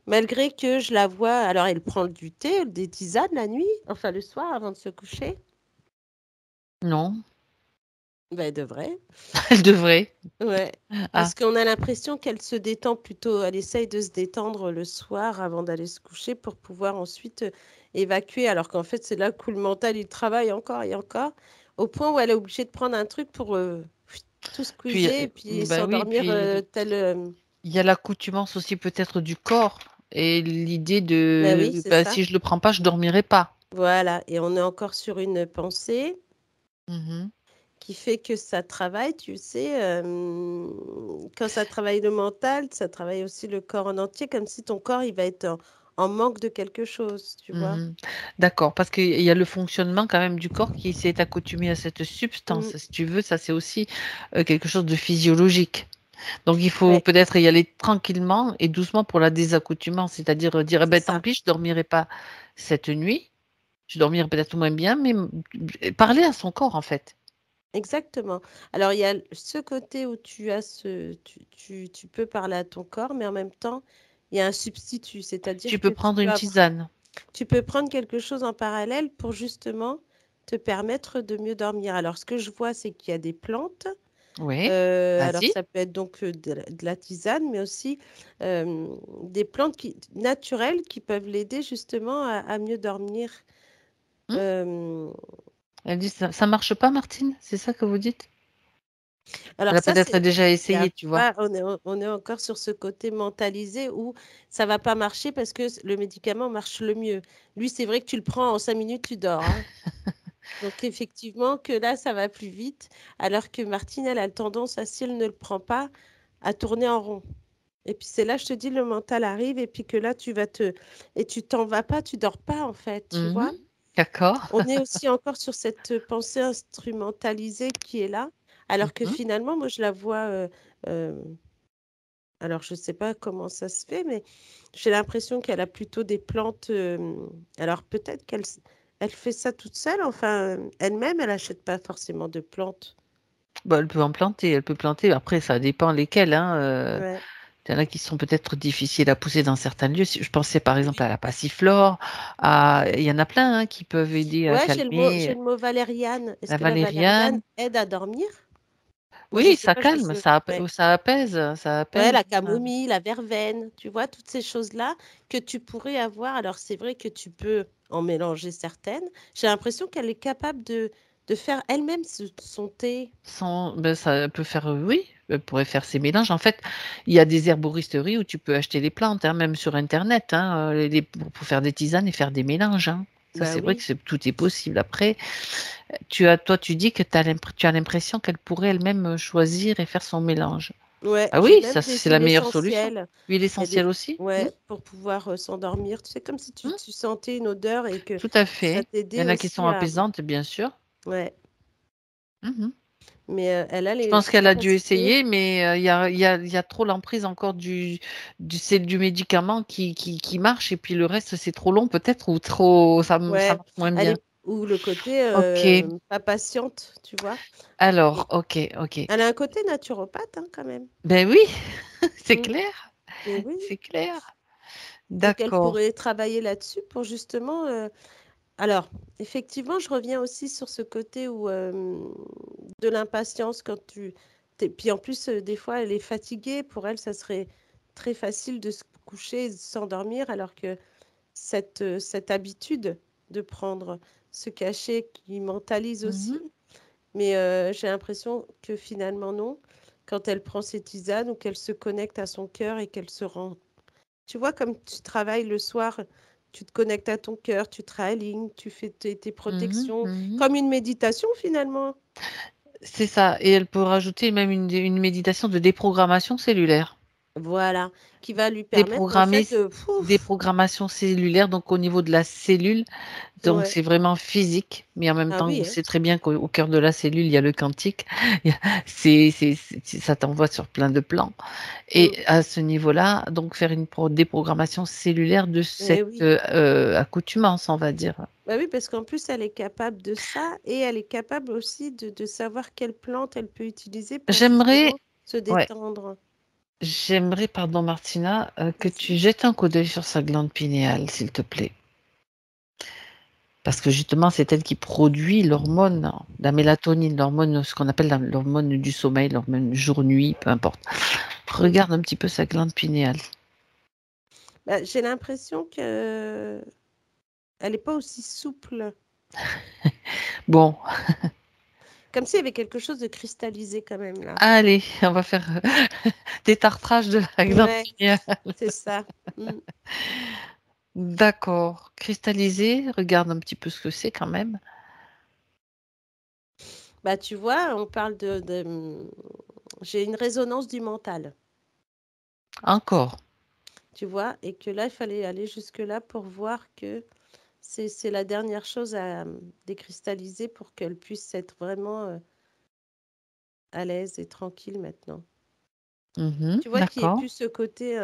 Malgré que je la vois, alors elle prend du thé, des tisanes la nuit, enfin le soir avant de se coucher. Non? Ben, elle devrait. Elle devrait. Ouais. Ah, Parce qu'on a l'impression qu'elle se détend plutôt, elle essaye de se détendre le soir avant d'aller se coucher pour pouvoir ensuite évacuer, alors qu'en fait, c'est là que le mental, il travaille encore et encore, au point où elle est obligée de prendre un truc pour tout puis, squeezer et puis bah oui, s'endormir puis tel... il y a l'accoutumance aussi peut-être du corps et l'idée Ben oui, de c'est bah, ça. si je le prends pas, je dormirai pas. Voilà. Et on est encore sur une pensée Mhm. qui fait que ça travaille, tu sais, quand ça travaille le mental, ça travaille aussi le corps en entier, comme si ton corps, il va être en manque de quelque chose, tu vois. Mhm. D'accord, parce qu'il y a le fonctionnement quand même du corps qui s'est accoutumé à cette Mm. substance. Si tu veux, ça c'est aussi quelque chose de physiologique. Donc il faut Ouais, peut-être y aller tranquillement et doucement pour la désaccoutumance, c'est-à-dire dire eh c'est ben, tant ça, pis, je dormirai pas cette nuit, je dormirai peut-être moins bien, mais parler à son corps en fait. exactement. Alors, il y a ce côté où tu as tu peux parler à ton corps, mais en même temps, il y a un substitut, Tu c'est-à-dire peux que tu prendre peux une tisane. tu peux prendre quelque chose en parallèle pour justement te permettre de mieux dormir. Alors, ce que je vois, c'est qu'il y a des plantes. Oui, Alors vas-y. ça peut être donc de la tisane, mais aussi des plantes naturelles qui peuvent l'aider justement à mieux dormir. Hmm. Euh, Elle dit ça marche pas, Martine? C'est ça que vous dites? Elle alors a ça, peut-être déjà il y a essayé, tu vois. pas, on est encore sur ce côté mentalisé où ça va pas marcher parce que le médicament marche le mieux. Lui, c'est vrai que tu le prends en 5 minutes, tu dors, hein. Donc effectivement que là, ça va plus vite, alors que Martine, elle a tendance à, si elle ne le prend pas, à tourner en rond. Et puis c'est là, je te dis, le mental arrive et puis que là, tu vas te... Et tu t'en vas pas, tu dors pas en fait, tu Mhm. vois. D'accord. On est aussi encore sur cette pensée instrumentalisée qui est là, alors que Mhm. finalement, moi, je la vois... euh, alors, je sais pas comment ça se fait, mais j'ai l'impression qu'elle a plutôt des plantes... alors peut-être elle fait ça toute seule, enfin, elle-même, elle achète pas forcément de plantes. Bah, elle peut en planter, elle peut planter. Après, ça dépend lesquelles, hein. Ouais. Il y en a qui sont peut-être difficiles à pousser dans certains lieux. Je pensais par exemple Oui. à la passiflore, il y en a plein hein, qui peuvent aider à Ouais, j'ai calmer le mot valériane. Est-ce la que la valériane valériane. aide à dormir? Ou je Oui, sais ça pas, je calme, sais. Ouais. ça apaise, ça Ouais, apaise. la camomille, la verveine, tu vois, toutes ces choses-là que tu pourrais avoir. Alors, c'est vrai que tu peux en mélanger certaines. J'ai l'impression qu'elle est capable de faire elle-même son thé. Ben, ça peut faire, oui, elle pourrait faire ses mélanges. En fait, il y a des herboristeries où tu peux acheter les plantes, hein, même sur Internet, hein, pour faire des tisanes et faire des mélanges. Hein. Ça, Bah c'est vrai oui. que tout est possible. Après, toi, tu dis que tu as l'impression qu'elle pourrait elle-même choisir et faire son mélange. Ouais, Ah j'ai oui, même ça, des c'est la huiles meilleure solution. essentielles. Huile Il y a des... essentielle aussi? Ouais, pour pouvoir s'endormir. Tu sais, comme si Hmm, tu sentais une odeur et que tout à ça fait. Il y t'aidait en a qui sont aussi à... apaisantes, bien sûr. Ouais, Mhm. mais elle a Je les pense qu'elle a dû capacités. essayer, mais il y a trop l'emprise encore c'est du médicament qui marche, et puis le reste, c'est trop long peut-être, ou trop, ça Ouais, marche moins elle bien. est... Ou le côté Ok, pas patiente, tu vois. alors, Et ok, ok. elle a un côté naturopathe, hein, quand même. Ben oui, c'est Mm. clair, Mais oui. c'est clair. Donc, elle D'accord. pourrait travailler là-dessus pour justement... Alors, effectivement, je reviens aussi sur ce côté où de l'impatience quand tu... Puis en plus, des fois, elle est fatiguée. Pour elle, ça serait très facile de se coucher et de s'endormir, alors que cette habitude de prendre ce cachet qui mentalise aussi. Mhm, Mais j'ai l'impression que finalement, non. Quand elle prend ses tisanes ou qu'elle se connecte à son cœur et qu'elle se rend... Tu vois, comme tu travailles le soir, tu te connectes à ton cœur, tu te réalignes, tu fais tes mhm, protections, mhm. comme une méditation finalement. C'est ça. Et elle peut rajouter même une méditation de déprogrammation cellulaire. Voilà, qui va lui permettre en Déprogrammer, fait de... Pouf, déprogrammation cellulaire, donc au niveau de la cellule. Donc ouais. c'est vraiment physique, mais en même Ah temps, on oui, hein. sait très bien qu'au cœur de la cellule, il y a le quantique. Ça t'envoie sur plein de plans. Mm. Et à ce niveau-là, donc faire une déprogrammation cellulaire de Eh cette oui. accoutumance, on va dire. Bah oui, parce qu'en plus, elle est capable de ça et elle est capable aussi de savoir quelle plante elle peut utiliser pour J'aimerais, justement se ouais, détendre. pardon Martina, que Vas-y. tu jettes un coup d'œil sur sa glande pinéale, s'il te plaît. Parce que justement, c'est elle qui produit l'hormone, la mélatonine, l'hormone, ce qu'on appelle l'hormone du sommeil, l'hormone jour-nuit, peu importe. Mm. Regarde un petit peu sa glande pinéale. Bah, j'ai l'impression que elle n'est pas aussi souple. Bon, Comme s'il y avait quelque chose de cristallisé quand même là. allez, on va faire détartrage de la glande Ouais, pinéale. c'est ça. Mm. D'accord. Cristallisé, regarde un petit peu ce que c'est quand même. Bah, tu vois, on parle j'ai une résonance du mental, Encore. tu vois, et que là, il fallait aller jusque-là pour voir que c'est la dernière chose à décristalliser pour qu'elle puisse être vraiment à l'aise et tranquille maintenant. Mhm, Tu vois qu'il n'y ait d'accord. plus ce côté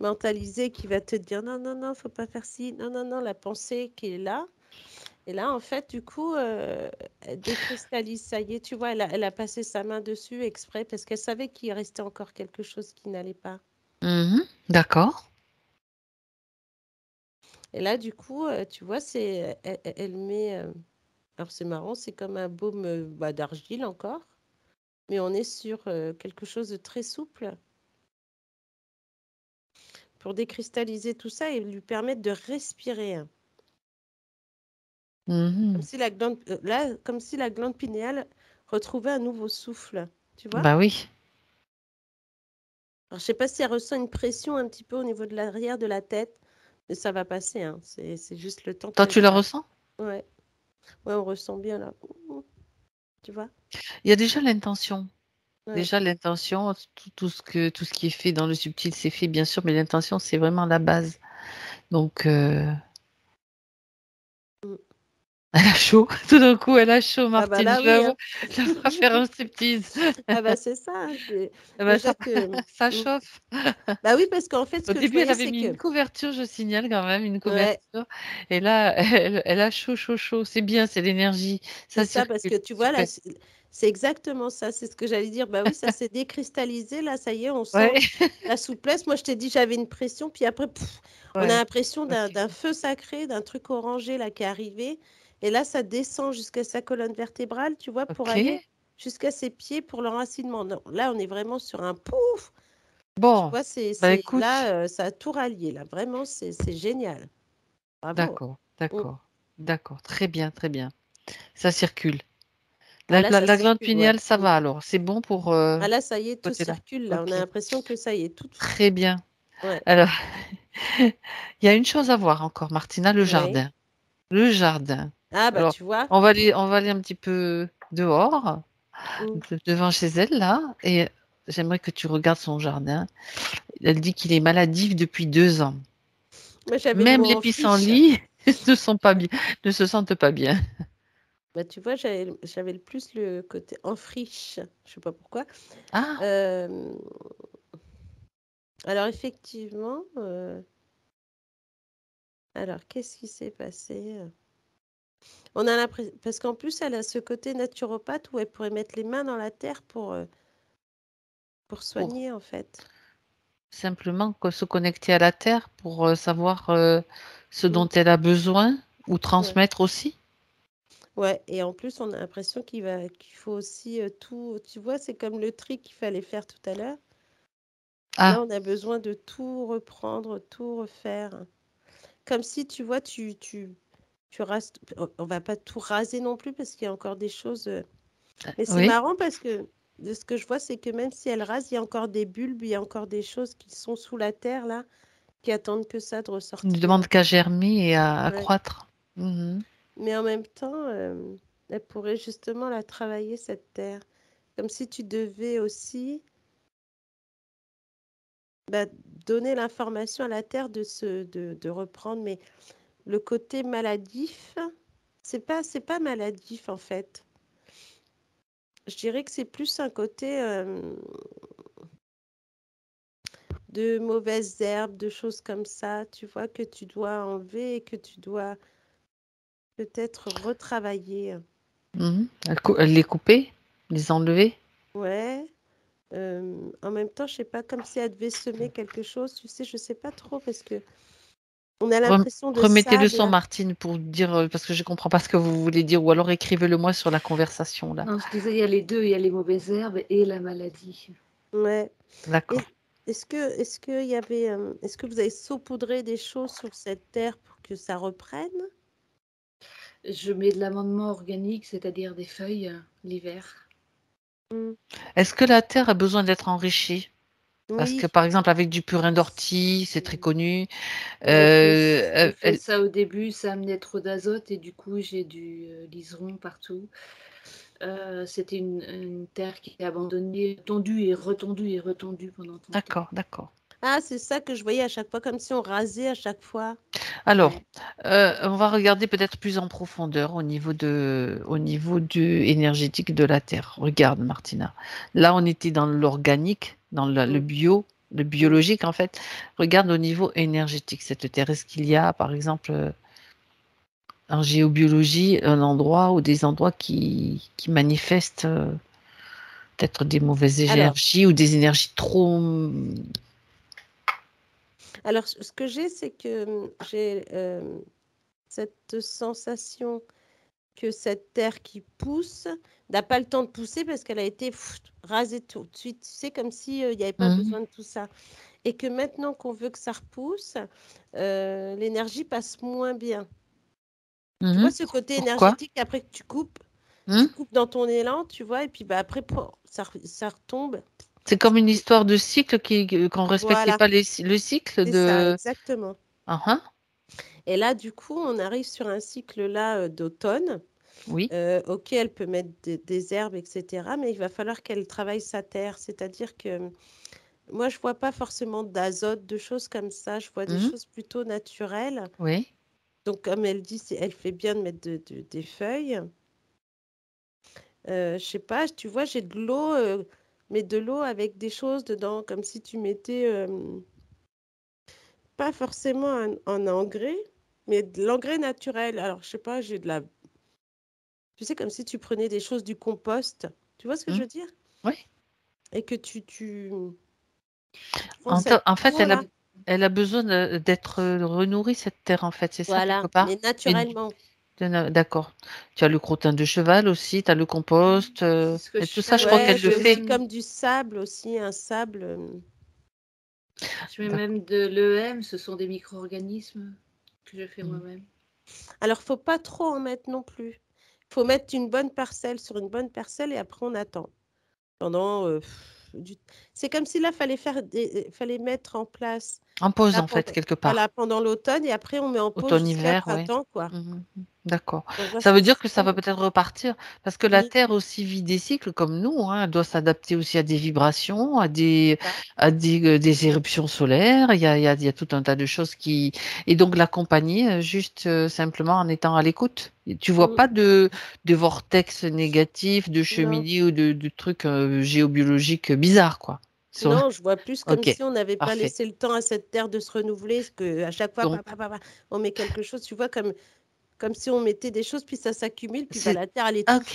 mentalisé qui va te dire non, non, non, faut pas faire ci, non, non, non, la pensée qui est là. Et là, en fait, du coup, elle décristallise, ça y est, tu vois, elle a passé sa main dessus exprès parce qu'elle savait qu'il restait encore quelque chose qui n'allait pas. Mhm, d'accord. Et là, du coup, tu vois, elle met, alors c'est marrant, c'est comme un baume bah, d'argile encore, mais on est sur quelque chose de très souple pour décristalliser tout ça et lui permettre de respirer, hein. Comme Mhm. si la glande, là, comme si la glande pinéale retrouvait un nouveau souffle, tu vois? Bah oui. Alors, je sais pas si elle ressent une pression un petit peu au niveau de l'arrière de la tête, mais ça va passer, hein. C'est juste le temps Toi, qu'elle tu la va. ressens? Ouais, ouais, on ressent bien là. Tu vois? Il y a déjà l'intention. Ouais. Déjà, l'intention, tout ce qui est fait dans le subtil, c'est fait, bien sûr, mais l'intention, c'est vraiment la base. Donc, Mm. Elle a chaud. Tout d'un coup, elle a chaud, Ah bah Martine. là, oui, hein. Je la vois faire un striptease. Ah bah c'est ça, hein, Eh ben, déjà que ça mmh. chauffe. Bah oui, parce qu'en fait, ce Au que je début, elle voyais, avait c'est mis une que couverture, je signale quand même, une ouais, couverture. Et là, elle a chaud, chaud, chaud. C'est bien, c'est l'énergie. c'est Ça ça, parce circule. que tu vois, là, Super. c'est exactement ça, c'est ce que j'allais dire. Bah oui, ça s'est décristallisé, là, ça y est, on Ouais. sent la souplesse. Moi, je t'ai dit, j'avais une pression, puis après, on a Ouais. l'impression Ok. d'un feu sacré, d'un truc orangé, là, qui est arrivé. Et là, ça descend jusqu'à sa colonne vertébrale, tu vois, pour Ok. aller jusqu'à ses pieds pour l'enracinement. Non, là, on est vraiment sur un pouf. Tu Bon. vois, Bah c'est écoute. là, ça a tout rallié, là. Vraiment, c'est génial. Bravo. D'accord. Mm. D'accord. D'accord. Très bien, très bien. Ça circule. Ah là, ça La glande circule, ouais. pinéale, ça Mm. va alors. C'est bon pour Ah là, ça y est, ce tout côté-là. circule, là. On a Ok. l'impression que ça y est, tout. Très bien. Ouais. Alors, il y a une chose à voir encore, Martina, le Ouais. jardin. Le jardin. Ah bah Alors, tu vois. on va aller un petit peu dehors, Mm. devant chez elle, là, et j'aimerais que tu regardes son jardin. Elle dit qu'il est maladif depuis 2 ans. Moi, j'avais le Même mot les en friche. pissenlits ne sont pas bien, ne se sentent pas bien. Bah tu vois, j'avais le plus le côté en friche. Je sais pas pourquoi. Ah, Euh, alors effectivement, alors qu'est-ce qui s'est passé? On a l'impression parce qu'en plus elle a ce côté naturopathe où elle pourrait mettre les mains dans la terre pour pour soigner en fait. simplement se connecter à la terre pour savoir ce Mm. dont elle a besoin ou Ouais. transmettre aussi. Ouais, et en plus, on a l'impression qu'il faut aussi tout. Tu vois, c'est comme le tri qu'il fallait faire tout à l'heure. Là, Ah, on a besoin de tout reprendre, tout refaire. Comme si, tu vois, tu rases. On va pas tout raser non plus parce qu'il y a encore des choses. Mais c'est oui. marrant parce que de ce que je vois, c'est que même si elle rase, il y a encore des bulbes, il y a encore des choses qui sont sous la terre, là, qui attendent que ça de Une ressortir. demande qu'à germer et à Ouais. croître. Mhm. Mais en même temps, elle pourrait justement la travailler, cette terre. Comme si tu devais aussi bah, donner l'information à la terre de reprendre. Mais le côté maladif, c'est pas maladif en fait. Je dirais que c'est plus un côté de mauvaises herbes, de choses comme ça, tu vois, que tu dois enlever et que tu dois peut-être retravailler. Mhm. Les couper, les enlever. Ouais. En même temps, je sais pas, comme si elle devait semer quelque chose, tu sais, je sais pas trop parce que on a l'impression de Remettez le son, sable. Martine, pour dire, parce que je comprends pas ce que vous voulez dire, ou alors écrivez-le moi sur la conversation, là. Non, je disais, il y a les deux, il y a les mauvaises herbes et la maladie. Ouais. D'accord. Et est-ce que vous avez saupoudré des choses sur cette terre pour que ça reprenne? Je mets de l'amendement organique, c'est-à-dire des feuilles l'hiver. Mm. Est-ce que la terre a besoin d'être enrichie? Parce que, Oui, par exemple, avec du purin d'ortie, c'est très connu. J'ai fait ça au début, ça amenait trop d'azote et du coup j'ai du liseron partout. C'était une terre qui était abandonnée, tondue et retondue pendant tout le temps. D'accord, d'accord. ah, c'est ça que je voyais à chaque fois, comme si on rasait à chaque fois. Alors, Ouais. on va regarder peut-être plus en profondeur au niveau du énergétique de la Terre. Regarde, Martina. Là, on était dans l'organique, dans le Mm, bio, le mm. biologique en fait. Regarde au niveau énergétique cette Terre. Est-ce qu'il y a, par exemple, en géobiologie, un endroit ou des endroits qui manifestent peut-être des mauvaises Alors, énergies ou des énergies trop... alors, ce que j'ai, c'est que j'ai cette sensation que cette terre qui pousse n'a pas le temps de pousser parce qu'elle a été rasée tout de suite. C'est comme si il n'y avait pas Mhm, besoin de tout ça. Et que maintenant qu'on veut que ça repousse, l'énergie passe moins bien. Tu vois mhm. ce côté Pourquoi? énergétique, après que tu Hmm. coupes dans ton élan, tu vois, et puis bah, après, ça retombe. C'est comme une histoire de cycle qu'on respectait Voilà, pas le cycle c'est ça, de... exactement. Ah, ah, Et là, du coup, on arrive sur un cycle là d'automne. oui. Ok, elle peut mettre des herbes, etc. Mais il va falloir qu'elle travaille sa terre. C'est-à-dire que moi, je vois pas forcément d'azote, de choses comme ça. Je vois des Mhm, choses plutôt naturelles. oui. Donc, comme elle dit, elle fait bien de mettre des feuilles. Je sais pas, tu vois, j'ai de l'eau, mais de l'eau avec des choses dedans, comme si tu mettais pas forcément un engrais, mais de l'engrais naturel. Alors, je sais pas, j'ai de la... Tu sais, comme si tu prenais des choses du compost. Tu vois ce que je Hmm. veux dire? Oui. Et que tu prends cette En fait, eau-là. elle a besoin d'être renourrie, cette terre, en fait. C'est ça, quelque Voilà, mais part? Et naturellement. d'accord. Tu as le crottin de cheval aussi, tu as le compost. C'est ce que Et je tout ça, fais, je crois ouais. Ouais, qu'elle le j'ai aussi fait. comme du sable aussi, un sable. Je mets D'accord. même de l'EM, ce sont des micro-organismes que je fais Hmm. moi-même. Alors, faut pas trop en mettre non plus. Faut mettre une bonne parcelle sur une bonne parcelle et après on attend. Pendant c'est comme si là fallait mettre en place En pause, là, en fait, quelque voilà, part. pendant l'automne et après on met en pause jusqu'à Automne-hiver, ouais. printemps, quoi. Mhm. D'accord. On voit Ça ce veut qui dire se que ça va fait. peut-être repartir, parce que la Oui, Terre aussi vit des cycles comme nous, hein. Elle doit s'adapter aussi à des vibrations, ça. des éruptions solaires. Il y a tout un tas de choses qui... Et donc l'accompagner juste simplement en étant à l'écoute. Et tu vois Mm, pas de vortex négatif, de non, cheminée ou de trucs géobiologiques bizarres, quoi. non, je vois plus comme Ok, si on n'avait pas parfait. laissé le temps à cette terre de se renouveler, que à chaque fois, Donc, on met quelque chose, tu vois, comme si on mettait des choses, puis ça s'accumule, puis bah, c'est la terre, elle est tout ok.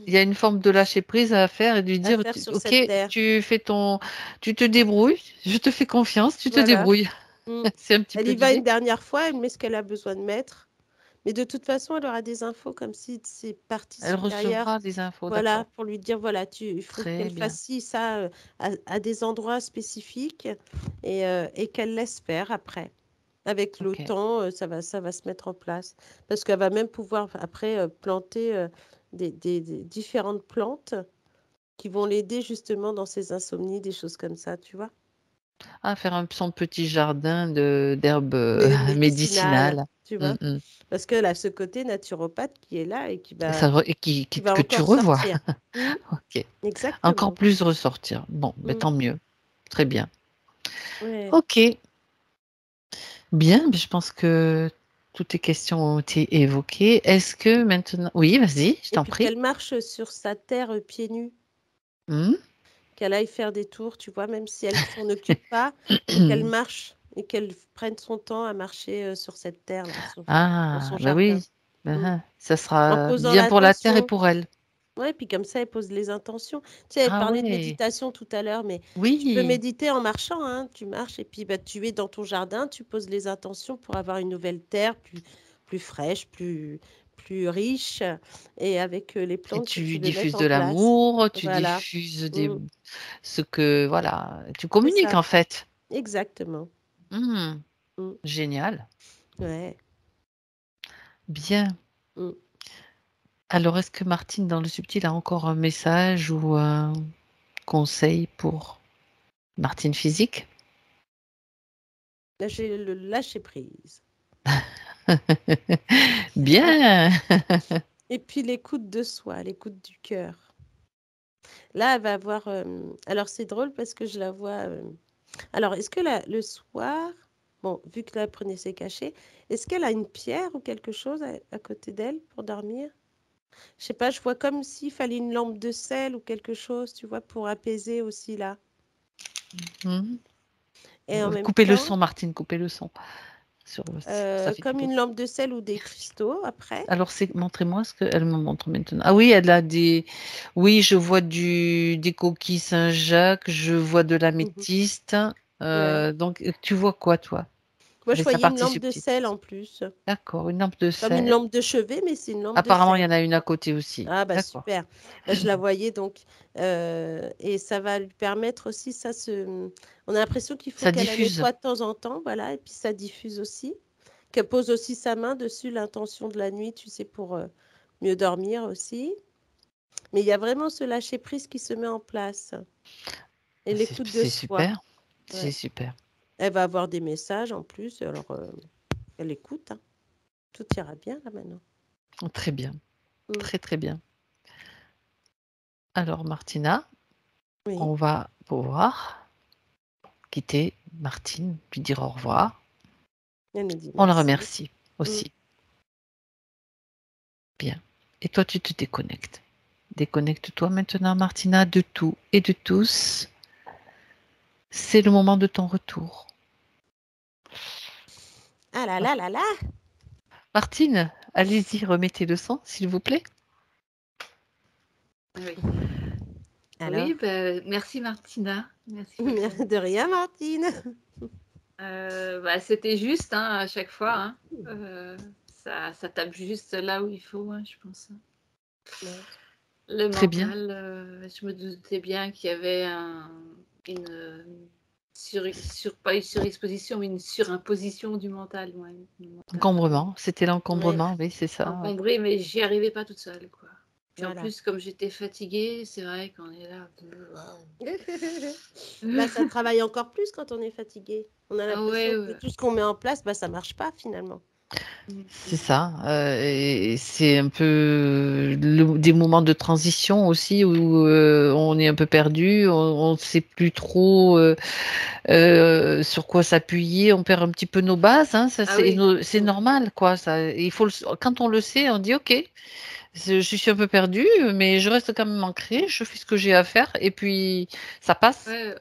Il y a une forme de lâcher prise à faire et de lui à dire, faire sur ok, cette terre. tu te débrouilles, je te fais confiance, tu te Voilà. débrouilles. Mm. C'est un petit Elle peu y va une l'idée. dernière fois, elle met ce qu'elle a besoin de mettre. Mais de toute façon, elle aura des infos comme si de ses parties Elle supérieures, recevra des infos, voilà, d'accord. pour lui dire, voilà, il faut Très qu'elle bien. fasse ci, ça, à des endroits spécifiques et qu'elle laisse faire après. Avec le Ok. temps, ça va se mettre en place. Parce qu'elle va même pouvoir après planter des différentes plantes qui vont l'aider justement dans ses insomnies, des choses comme ça, tu vois. Ah, faire son petit jardin d'herbes Mais médicinales, médicinales. tu Mm, vois. mm. Parce qu'elle a ce côté naturopathe qui est là et Et qui va que tu encore revois. sortir. Mm, Ok. Encore exactement. plus ressortir. Bon, ben, Mm, tant mieux. Très bien. ouais. Ok. Bien, ben, je pense que toutes tes questions ont été évoquées. Est-ce que maintenant... Oui, vas-y, je Et t'en puis prie. qu'elle marche sur sa terre pieds nus, Hmm. qu'elle aille faire des tours, tu vois, même si elle s'en occupe pas, mais qu'elle marche et qu'elle prenne son temps à marcher sur cette terre-là, dans Ah, son bah jardin. oui, ben, Mm. hein, ça En sera posant bien pour la terre et l'intention. pour elle. Ouais, puis comme ça, elle pose les intentions. Tu sais, elle Ah parlait de ouais, méditation tout à l'heure, mais tu peux oui, méditer en marchant, hein. Tu marches et puis bah, tu es dans ton jardin, tu poses les intentions pour avoir une nouvelle terre plus fraîche, plus riche, et avec les et plantes que tu tu veux mettre diffuses en de place. l'amour, tu Voilà. diffuses Mm. ce que, voilà, tu C'est communiques ça, en fait. exactement. Hmm, Mm. génial, Ouais. bien. Mm. Alors, est-ce que Martine, dans le subtil, a encore un message ou un conseil pour Martine physique? Là, j'ai le lâcher prise. Bien. Et puis l'écoute de soi, l'écoute du cœur. Là, elle va avoir. Alors, c'est drôle parce que je la vois. Alors, est-ce que le soir, bon, vu que là, elle prenait ses cachets, est-ce qu'elle a une pierre ou quelque chose à côté d'elle pour dormir? Je sais pas, je vois comme s'il fallait une lampe de sel ou quelque chose, tu vois, pour apaiser aussi là. Hmm. Et en même Coupez le temps, son, Martine, coupez le son. Ça fait du comme bruit. une lampe de sel ou des cristaux après. Alors, montrez-moi ce qu'elle me montre maintenant. Ah oui, elle a des. Oui, je vois des coquilles Saint-Jacques, je vois de Mhm. l'améthyste. Ouais. Donc, tu vois quoi, toi? Moi, je Mais sa voyais une partie lampe de subtile. sel en plus. D'accord, une lampe de Comme une sel. lampe de chevet, mais c'est une lampe de Apparemment, il y sel. en a une à côté aussi. Ah bah D'accord. super. Bah, je la voyais donc et ça va lui permettre aussi on a l'impression qu'il faut Ça qu'elle la diffuse. nettoie de temps en temps, voilà, et puis ça diffuse aussi. Qu'elle pose aussi sa main dessus, l'intention de la nuit, tu sais, pour mieux dormir aussi. Mais il y a vraiment ce lâcher prise qui se met en place et l'écoute de C'est soi. super. C'est Ouais. super. Elle va avoir des messages en plus, alors elle écoute, hein. Tout ira bien là maintenant. Très bien. Mm. Très, très bien. Alors, Martina, Oui, on va pouvoir quitter Martine, puis dire au revoir. elle nous dit On la merci. remercie Mm. aussi. Bien. Et toi, tu te déconnectes. Déconnecte-toi maintenant, Martina, de tout et de tous. C'est le moment de ton retour. Ah là là là là. Martine, allez-y, remettez le son, s'il vous plaît. Oui, Alors, oui merci Martina. Merci beaucoup. de rien, Martine. C'était juste hein, à chaque fois. Hein. Ça tape juste là où il faut, hein, je pense. Ouais. Le Très bien. mental, je me doutais bien qu'il y avait une pas une surexposition, mais une surimposition du mental. Ouais, du mental. Encombrement, c'était Ouais, l'encombrement, oui, c'est ça. Ouais. Encombré, mais j'y arrivais pas toute seule, quoi. Puis en voilà. plus, comme j'étais fatiguée, c'est vrai qu'on est là. Ça travaille encore plus quand on est fatigué. On a l'impression que tout ce qu'on met en place, ça marche pas finalement. C'est ça. Et c'est un peu des moments de transition aussi où on est un peu perdu, on ne sait plus trop sur quoi s'appuyer, on perd un petit peu nos bases. Hein, ça, c'est normal, quoi. Ça, quand on le sait, on dit OK. Je suis un peu perdue, mais je reste quand même ancrée, je fais ce que j'ai à faire et puis ça passe. Ouais,